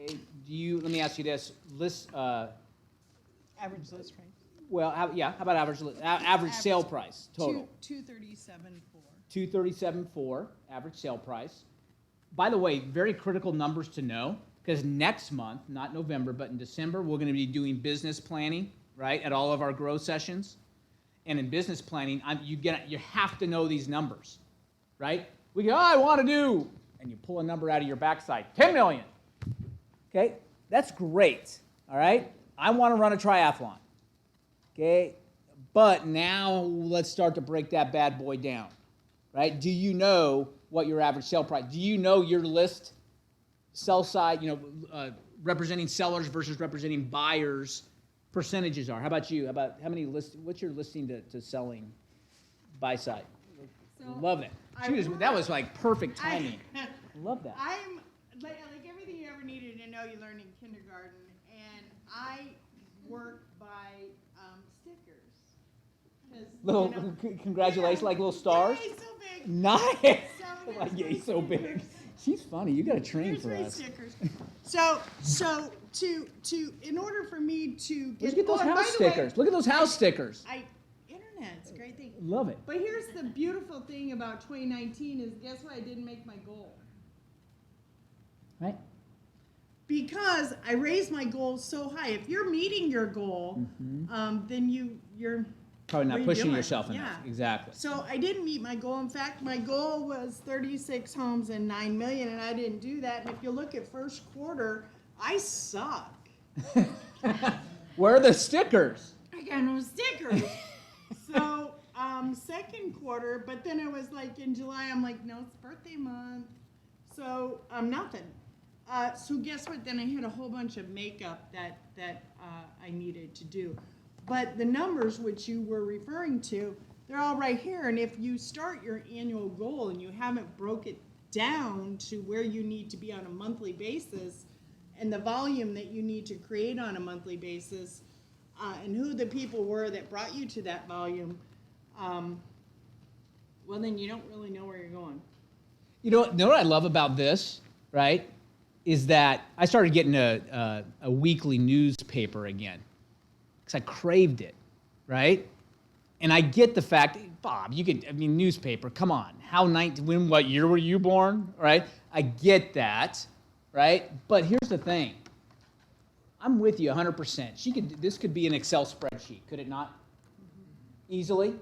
Okay. Let me ask you this. Average list price. Well, how about average sale price total? 237,400. 237.4 average sale price. By the way, very critical numbers to know, because next month, not November, but in December, we're going to be doing business planning, right, at all of our growth sessions. And in business planning, you have to know these numbers, right? We go, I want to do, and you pull a number out of your backside, 10 million. Okay, that's great, all right? I want to run a triathlon, okay? But now let's start to break that bad boy down, right? Do you know what your average sale price, do you know your list, sell side, representing sellers versus representing buyers percentages are? How about you? What's your listing to selling buy side? So Love it. That was like perfect timing. Love that. I'm like everything you ever needed to know you learned in kindergarten, and I work by stickers. Congratulations, like little stars. Yay, so big. Nice. So Like, yay, so big. She's funny. You got to train Here's for my us. stickers. So in order for me to Let's get those house stickers. Look at those house stickers. Internet's a great thing. Love it. But here's the beautiful thing about 2019 is guess what? I didn't make my goal. Right? Because I raised my goal so high. If you're meeting your goal, then you're Probably what not are you pushing doing? yourself enough. Yeah. Exactly. So I didn't meet my goal. In fact, my goal was 36 homes and 9 million, and I didn't do that. And if you look at first quarter, I suck. Where are the stickers? I got no stickers. So second quarter, but then it was like in July, I'm like, no, it's birthday month. So nothing. So guess what? Then I had a whole bunch of makeup that I needed to do. But the numbers which you were referring to, they're all right here. And if you start your annual goal and you haven't broke it down to where you need to be on a monthly basis and the volume that you need to create on a monthly basis, and who the people were that brought you to that volume, well, then you don't really know where you're going. You know what I love about this, right, is that I started getting a weekly newspaper again because I craved it, right? And I get the fact, Bob, newspaper, come on. What year were you born, right? I get that, right? But here's the thing. I'm with you 100%. This could be an Excel spreadsheet, could it not? Easily,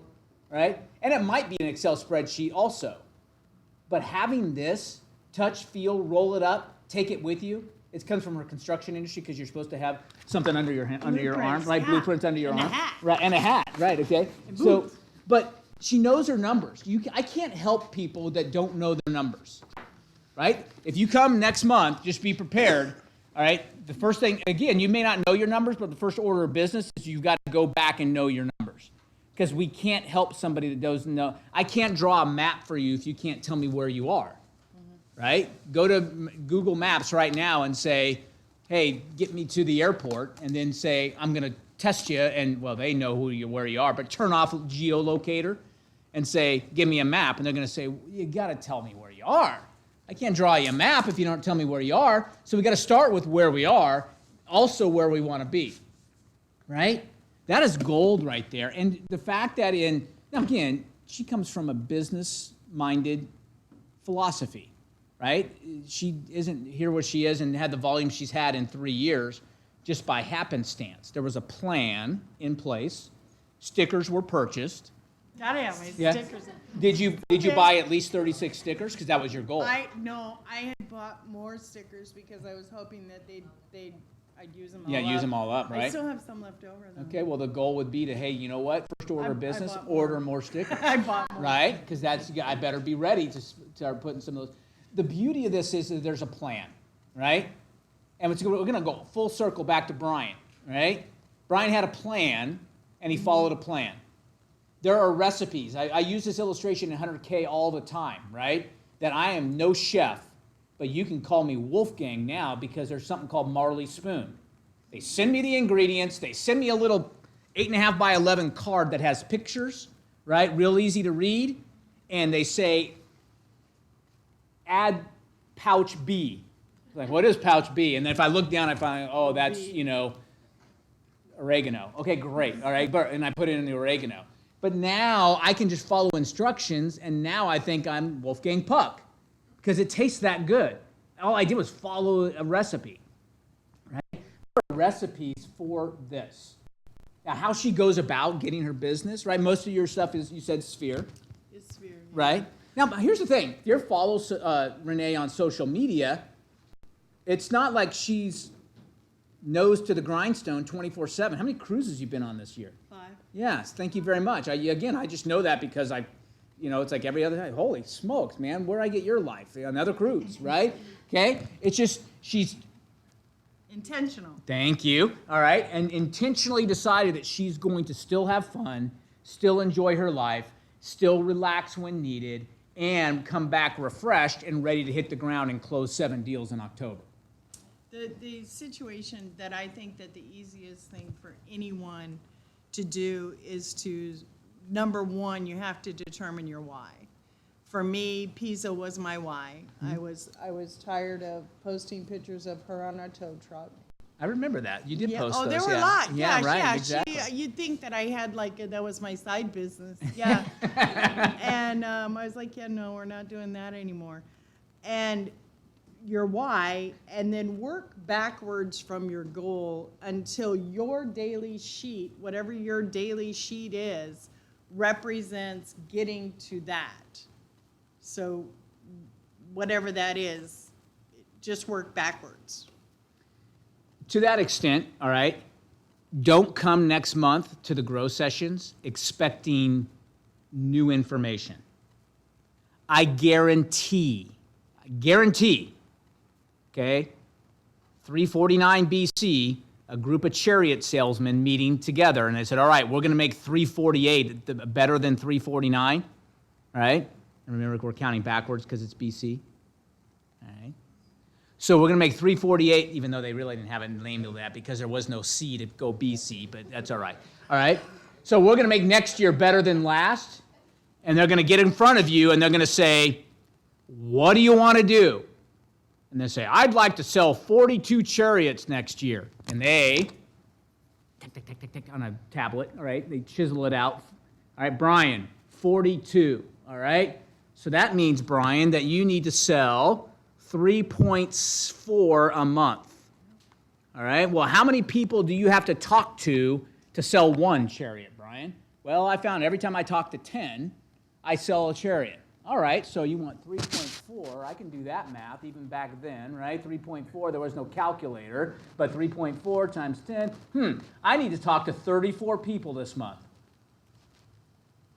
right? And it might be an Excel spreadsheet also. But having this, touch, feel, roll it up, take it with you. It comes from our construction industry because you're supposed to have something under your arm, right? Blueprints under your arm, right? And a hat, right? Okay. So, but she knows her numbers. I can't help people that don't know their numbers, right? If you come next month, just be prepared. All right. The first thing, again, you may not know your numbers, but the first order of business is you've got to go back and know your numbers. Because we can't help somebody that doesn't know. I can't draw a map for you if you can't tell me where you are. Right? Go to Google Maps right now and say, hey, get me to the airport, and then say, I'm going to test you, and, well, they know where you are, but turn off geolocator and say, give me a map, and they're going to say, you got to tell me where you are. I can't draw you a map if you don't tell me where you are, so we got to start with where we are, also where we want to be, right? That is gold right there, and the fact that now again, she comes from a business-minded philosophy. Right? She isn't here where she is and had the volume she's had in 3 years just by happenstance. There was a plan in place. Stickers were purchased. Gotta have my stickers. Did you buy at least 36 stickers? Because that was your goal. I had bought more stickers because I was hoping that I'd use them all up. Yeah, use them all up, right? I still have some left over though. Okay, well the goal would be to, hey, you know what? First order of business, order more stickers. I bought more. Right? Because I better be ready to start putting some of those. The beauty of this is that there's a plan, right? and we're going to go full circle back to Brian, right? Brian had a plan, and he followed a plan. There are recipes. I use this illustration in 100K all the time, right? That I am no chef, but you can call me Wolfgang now because there's something called Marley Spoon. They send me the ingredients. They send me a little 8.5 by 11 card that has pictures, right? Real easy to read. And they say, add pouch B. Like, what is pouch B? And then if I look down, I find, oh, that's, oregano. Okay, great. All right, and I put it in the oregano. But now I can just follow instructions, and now I think I'm Wolfgang Puck because it tastes that good. All I did was follow a recipe, right? There are recipes for this. Now, how she goes about getting her business, right? Most of your stuff is, you said Sphere. It's Sphere. Yeah. Right? Now, here's the thing. If you follow Renee on social media, it's not like she's nose to the grindstone 24/7. How many cruises you been on this year? 5. Yes, thank you very much. I just know that because it's like every other day. Holy smokes, man, where I get your life? Another cruise, right? Okay? It's just, she's Intentional. Thank you. All right. And intentionally decided that she's going to still have fun, still enjoy her life, still relax when needed, and come back refreshed and ready to hit the ground and close 7 deals in October. The situation that I think that the easiest thing for anyone to do is to, number one, you have to determine your why. For me, Pisa was my why. I was tired of posting pictures of her on a tow truck. I remember that. You did post those. Oh, there were a lot. Yeah, right, yeah. exactly. You'd think that I had that was my side business. Yeah. And I was like, yeah, no, we're not doing that anymore. And your why, and then work backwards from your goal until your daily sheet, whatever your daily sheet is, represents getting to that. So whatever that is, just work backwards. To that extent, all right, don't come next month to the grow sessions expecting new information. I guarantee, okay, 349 BC, a group of chariot salesmen meeting together, and they said, all right, we're going to make 348 better than 349, right? And remember, we're counting backwards because it's BC, all right? So we're going to make 348, even though they really didn't have it labeled that because there was no C to go BC, but that's all right. All right? So we're going to make next year better than last, and they're going to get in front of you, and they're going to say, what do you want to do? And they say, I'd like to sell 42 chariots next year. And they, tick, on a tablet, all right? They chisel it out. All right, Brian, 42, all right? So that means, Brian, that you need to sell 3.4 a month. All right? Well, how many people do you have to talk to sell one chariot, Brian? Well, I found every time I talk to 10, I sell a chariot. All right, so you want 3.4. I can do that math even back then, right? 3.4, there was no calculator, but 3.4 times 10, I need to talk to 34 people this month.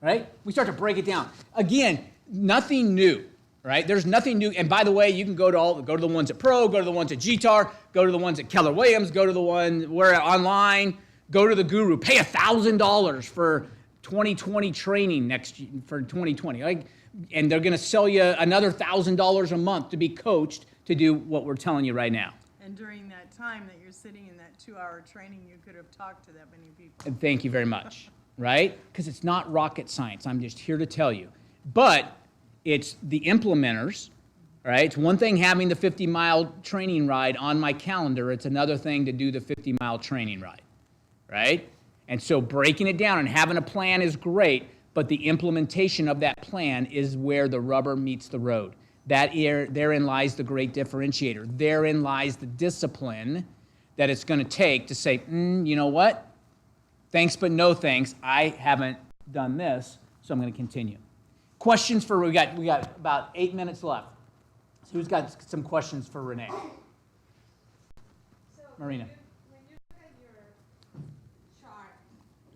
Right? We start to break it down. Again, nothing new. Right? There's nothing new. And by the way, you can go to the ones at Pro, go to the ones at GTAR, go to the ones at Keller Williams, go to the one where online, go to the Guru. Pay $1,000 for 2020 training next year, for 2020. And they're going to sell you another $1,000 a month to be coached to do what we're telling you right now. And during that time that you're sitting in that 2-hour training, you could have talked to that many people. And thank you very much. Right? Because it's not rocket science. I'm just here to tell you. But it's the implementers, right? It's one thing having the 50-mile training ride on my calendar. It's another thing to do the 50-mile training ride, right? And so breaking it down and having a plan is great, but the implementation of that plan is where the rubber meets the road. Therein lies the great differentiator. Therein lies the discipline that it's going to take to say, you know what? Thanks, but no thanks. I haven't done this, so I'm going to continue. Questions for, we got about 8 minutes left. So who's got some questions for Renee? Marina. When you look at your chart,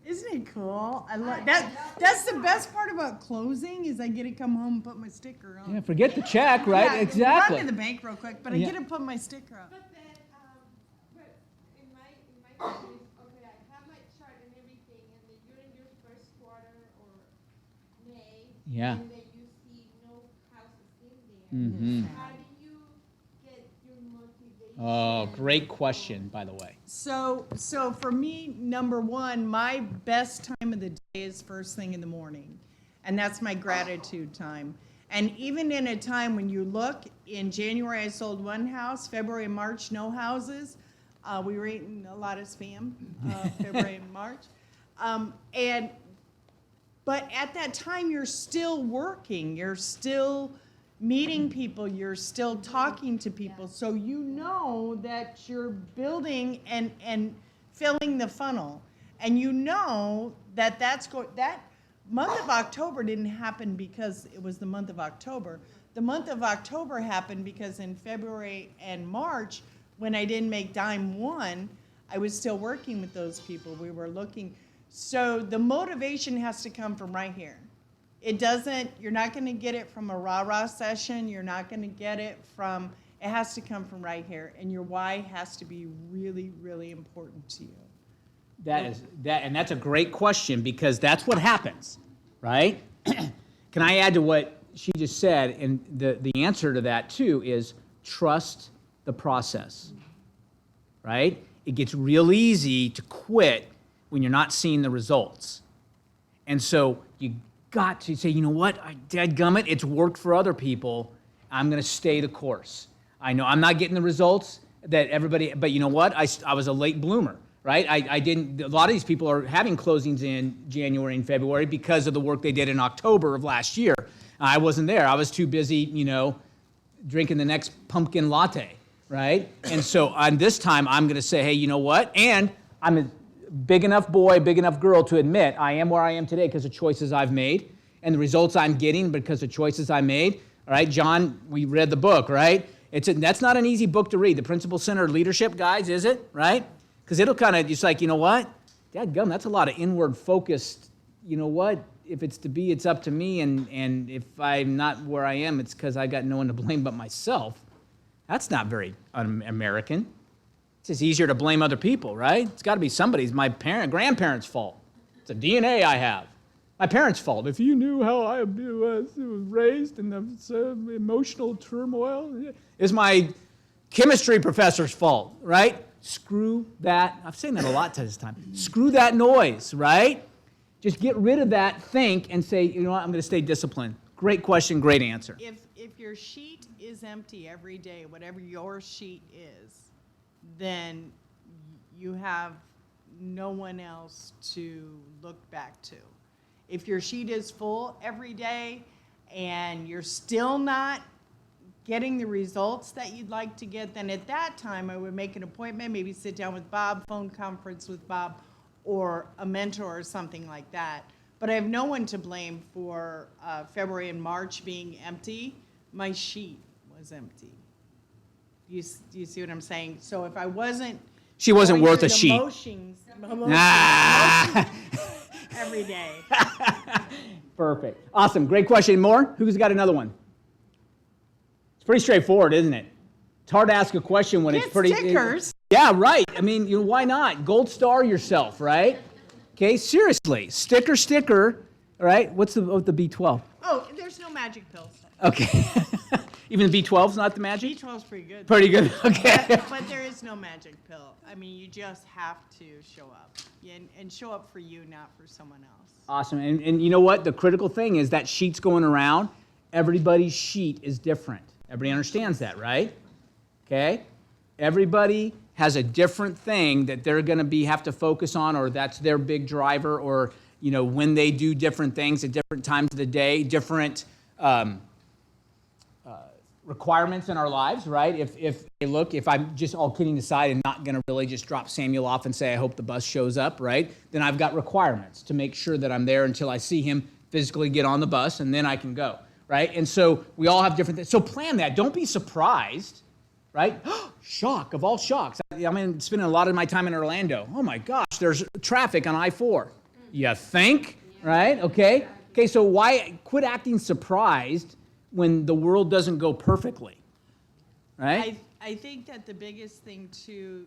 Isn't it cool? I love that. That's the best part about closing is I get to come home and put my sticker on. Yeah, forget the check, right? Yeah, Exactly. Run to the bank real quick, but I get to put my sticker on. but then Yeah. and that you see no houses in there. How do you get your motivation? Oh, great question, by the way. So for me, number one, my best time of the day is first thing in the morning. And that's my gratitude time. And even in a time when you look, in January I sold one house, February and March, no houses. We were eating a lot of spam, February and March. But at that time, you're still working, you're still meeting people, you're still talking to people. So you know that you're building and filling the funnel. And you know that that month of October didn't happen because it was the month of October. The month of October happened because in February and March, when I didn't make dime one, I was still working with those people. We were looking. So the motivation has to come from right here. It doesn't, you're not going to get it from a rah-rah session. You're not going to get it from, it has to come from right here. And your why has to be really, really important to you. And that's a great question because that's what happens, right? Can I add to what she just said? And the answer to that too is trust the process, right? It gets real easy to quit when you're not seeing the results. And so you got to say, you know what, dadgummit, it's worked for other people. I'm going to stay the course. I know I'm not getting the results that everybody, but you know what, I was a late bloomer. Right? I didn't, a lot of these people are having closings in January and February because of the work they did in October of last year. I wasn't there. I was too busy, drinking the next pumpkin latte, right? And so on this time, I'm going to say, hey, you know what? And I'm a big enough boy, big enough girl to admit I am where I am today because of choices I've made and the results I'm getting because of choices I made. All right, John, we read the book, right? That's not an easy book to read. The Principle-Centered Leadership, guys, is it? Right? Because it'll kind of, just like, you know what? Dadgum, that's a lot of inward focused, you know what? If it's to be, it's up to me. And if I'm not where I am, it's because I got no one to blame but myself. That's not very un-American. It's just easier to blame other people, right? It's got to be somebody's, my grandparents' fault. It's a DNA I have. My parents' fault. If you knew how I was raised in the emotional turmoil, it's my chemistry professor's fault, right? Screw that. I'm saying that a lot this time. Screw that noise, right? Just get rid of that, think, and say, you know what, I'm going to stay disciplined. Great question, great answer. If your sheet is empty every day, whatever your sheet is, then you have no one else to look back to. If your sheet is full every day and you're still not getting the results that you'd like to get, then at that time I would make an appointment, maybe sit down with Bob, phone conference with Bob, or a mentor or something like that. But I have no one to blame for February and March being empty. My sheet was empty. Do you see what I'm saying? So if I wasn't... She wasn't worth a sheet. Emotions every day. Perfect. Awesome. Great question. More? Who's got another one? Pretty straightforward, isn't it? It's hard to ask a question when it's pretty... stickers. Yeah, right. I mean, why not? Gold star yourself, right? Okay, seriously. Sticker, all right? What's the B12? Oh, there's no magic pills. Okay. Even the B12's not the magic? B12's pretty good. Pretty good, okay. But there is no magic pill. I mean, you just have to show up. And show up for you, not for someone else. Awesome. And you know what? The critical thing is that sheet's going around. Everybody's sheet is different. Everybody understands that, right? Okay? Everybody has a different thing that they're going to have to focus on, or that's their big driver, or when they do different things at different times of the day, different requirements in our lives, right? If I'm just all kidding aside and not going to really just drop Samuel off and say I hope the bus shows up, right? Then I've got requirements to make sure that I'm there until I see him physically get on the bus, and then I can go. Right? And so we all have different things. So plan that. Don't be surprised, right? Shock of all shocks. I'm spending a lot of my time in Orlando. Oh my gosh, there's traffic on I-4. You think, right? Okay, so why quit acting surprised when the world doesn't go perfectly, right? I think that the biggest thing too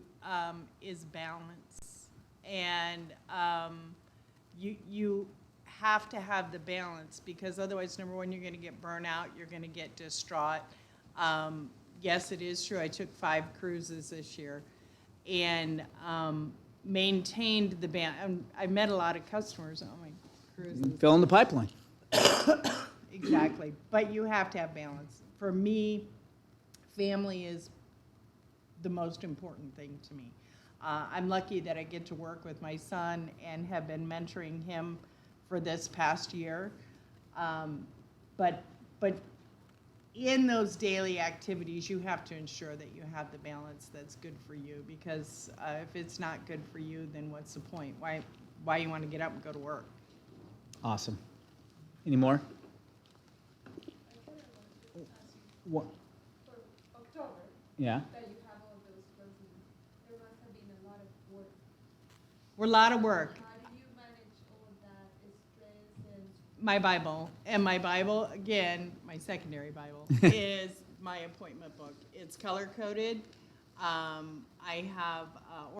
is balance. And you have to have the balance, because otherwise, number one, you're gonna get burnout, you're gonna get distraught. Yes, it is true, I took 5 cruises this year, and maintained the I met a lot of customers on my cruises. Fill in the pipeline. Exactly, but you have to have balance. For me, family is the most important thing to me. I'm lucky that I get to work with my son and have been mentoring him for this past year. But in those daily activities, you have to ensure that you have the balance that's good for you, because if it's not good for you, then what's the point? Why you want to get up and go to work? Awesome. Any more? What? For October, Yeah. that you have all those closings, there must have been a lot of work. We're a lot of work. How do you manage all of that stress and? My Bible, and my Bible, again, my secondary Bible, is my appointment book. It's color-coded. I have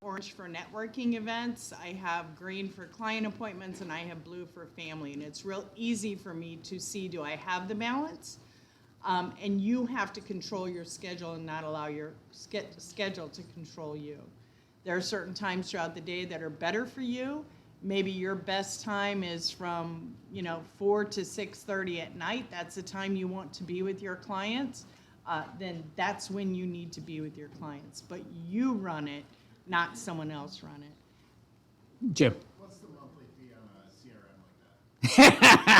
orange for networking events, I have green for client appointments, and I have blue for family. And it's real easy for me to see, do I have the balance? And you have to control your schedule and not allow your schedule to control you. There are certain times throughout the day that are better for you. Maybe your best time is from 4 to 6:30 at night. That's the time you want to be with your clients. Then that's when you need to be with your clients. But you run it, not someone else run it. Jim. What's the monthly fee on a CRM like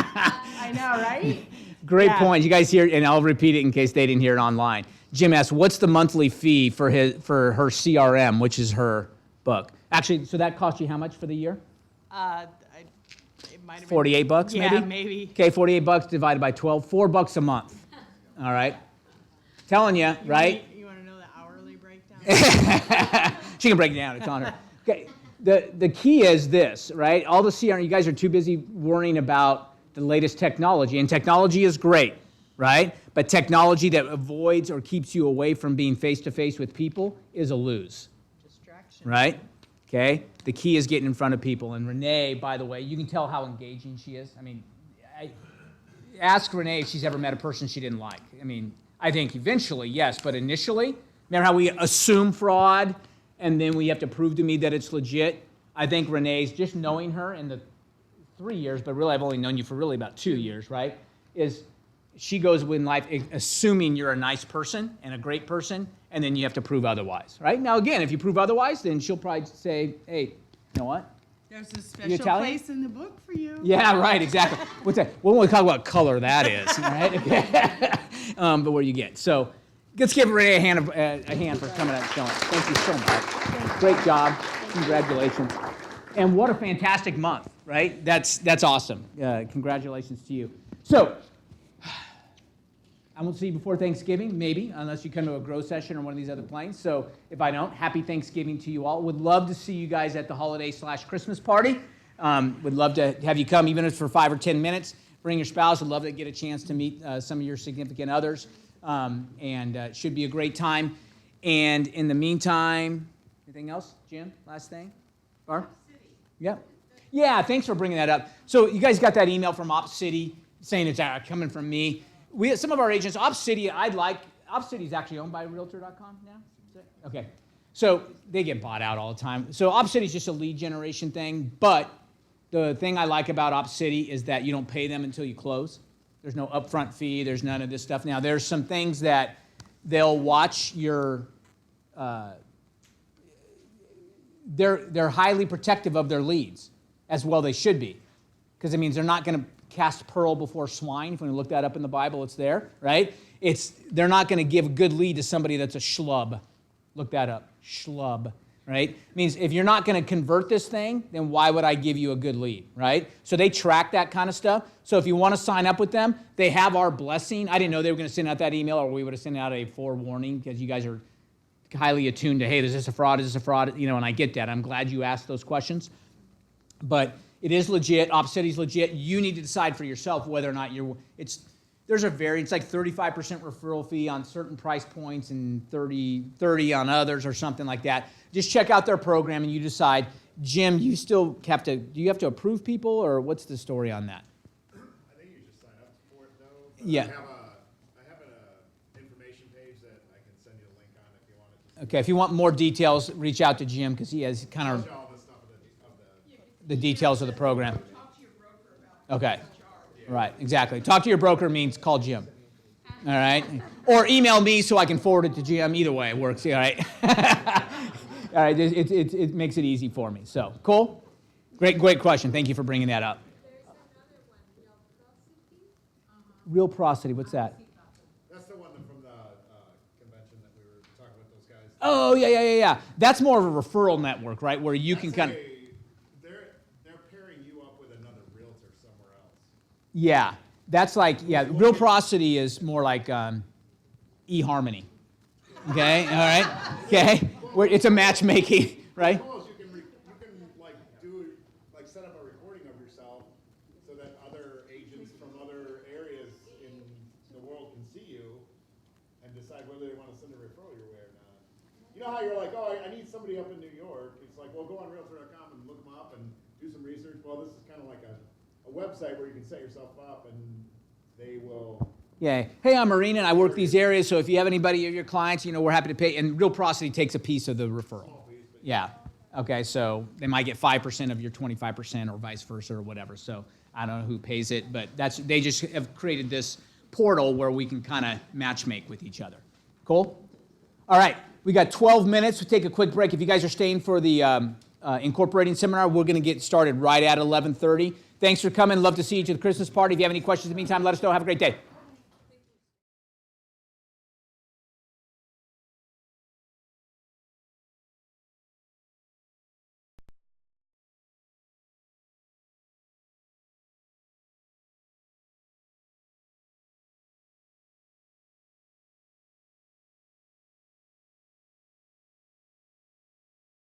that? I know, right? Great Yeah. point. You guys hear, and I'll repeat it in case they didn't hear it online. Jim asked, what's the monthly fee for her CRM, which is her book? Actually, so that cost you how much for the year? It might have been $48 maybe? Yeah, maybe. Okay, $48 divided by 12, $4 a month. All right. Telling you, right? You want to know the hourly breakdown? She can break it down. It's on her. Okay. The key is this, right? All the CRM, you guys are too busy worrying about the latest technology, and technology is great, right? But technology that avoids or keeps you away from being face-to-face with people is a lose. Distraction. Right? Okay? The key is getting in front of people. And Renee, by the way, you can tell how engaging she is. I mean, ask Renee if she's ever met a person she didn't like. I mean, I think eventually, yes, but initially, remember how we assume fraud and then we have to prove to me that it's legit? I think Renee's, just knowing her in the 3 years, but really I've only known you for really about 2 years, right? Is she goes in life assuming you're a nice person and a great person, and then you have to prove otherwise, right? Now, again, if you prove otherwise, then she'll probably say, hey, you know what? There's a You special Italian? place in the book for you. Yeah, right, exactly. What's that? When we talk about color, that is, right? But where you get. So let's give Renee a hand for coming out and showing. Thank you so much. Great job. Congratulations. And what a fantastic month, right? That's awesome. Congratulations to you. So I won't see you before Thanksgiving, maybe, unless you come to a grow session or one of these other planes. So if I don't, happy Thanksgiving to you all. Would love to see you guys at the holiday/Christmas party. Would love to have you come, even if it's for 5 or 10 minutes. Bring your spouse. Would love to get a chance to meet some of your significant others. And it should be a great time. And in the meantime, anything else, Jim? Last thing? Barb? Yeah. Yeah, thanks for bringing that up. So you guys got that email from Op City saying it's coming from me. Some of our agents, Op City is actually owned by Realtor.com now? Okay. So they get bought out all the time. So Op City is just a lead generation thing, but the thing I like about Op City is that you don't pay them until you close. There's no upfront fee. There's none of this stuff. Now, there's some things that they'll watch your, they're highly protective of their leads, as well they should be, because it means they're not going to cast pearl before swine. If we look that up in the Bible, it's there, right? They're not going to give a good lead to somebody that's a schlub. Look that up, schlub, right? It means if you're not going to convert this thing, then why would I give you a good lead, right? So they track that kind of stuff. So if you want to sign up with them, they have our blessing. I didn't know they were going to send out that email, or we would have sent out a forewarning, because you guys are highly attuned to, hey, is this a fraud? Is this a fraud? You know, and I get that. I'm glad you asked those questions. But it is legit. Op City's legit. You need to decide for yourself whether or not there's a variance, like 35% referral fee on certain price points and 30 on others or something like that. Just check out their program and you decide. Jim, you still have to, do you have to approve people, or what's the story on that? I think you just sign up for it though. Yeah. I have an information page that I can send you a link on if you want it. Okay, if you want more details, reach out to Jim, because he has kind of All the stuff the details of the program. Okay, right, exactly. Talk to your broker means call Jim, all right? Or email me so I can forward it to Jim. Either way, it works, all right? All right, it makes it easy for me. So, cool? Great question. Thank you for bringing that up. Real prosody, what's that? That's the one from the convention that we were talking about those guys. Oh, yeah. That's more of a referral network, right? Where you can kind of... They're pairing you up with another realtor somewhere else. Yeah, that's like, real prosody is more like eHarmony. Okay, all right? Okay, it's a matchmaking, right? Suppose you can like set up a recording of yourself so that other agents from other areas in the world can see you and decide whether they want to send a referral your way or not. You know how you're like, oh, I need somebody up in New York. It's like, well, go on Realtor.com and look them up and do some research. Well, this is kind of like a website where you can set yourself up and they will. Yeah. Hey, I'm Marina, and I work these areas, so if you have anybody of your clients, we're happy to pay. And Real Prosody takes a piece of the referral. Yeah. Okay, so they might get 5% of your 25% or vice versa or whatever. So I don't know who pays it, but they just have created this portal where we can kind of matchmake with each other. Cool? All right, we got 12 minutes. We'll take a quick break. If you guys are staying for the incorporating seminar, we're going to get started right at 11:30. Thanks for coming. Love to see you to the Christmas party. If you have any questions in the meantime, let us know. Have a great day.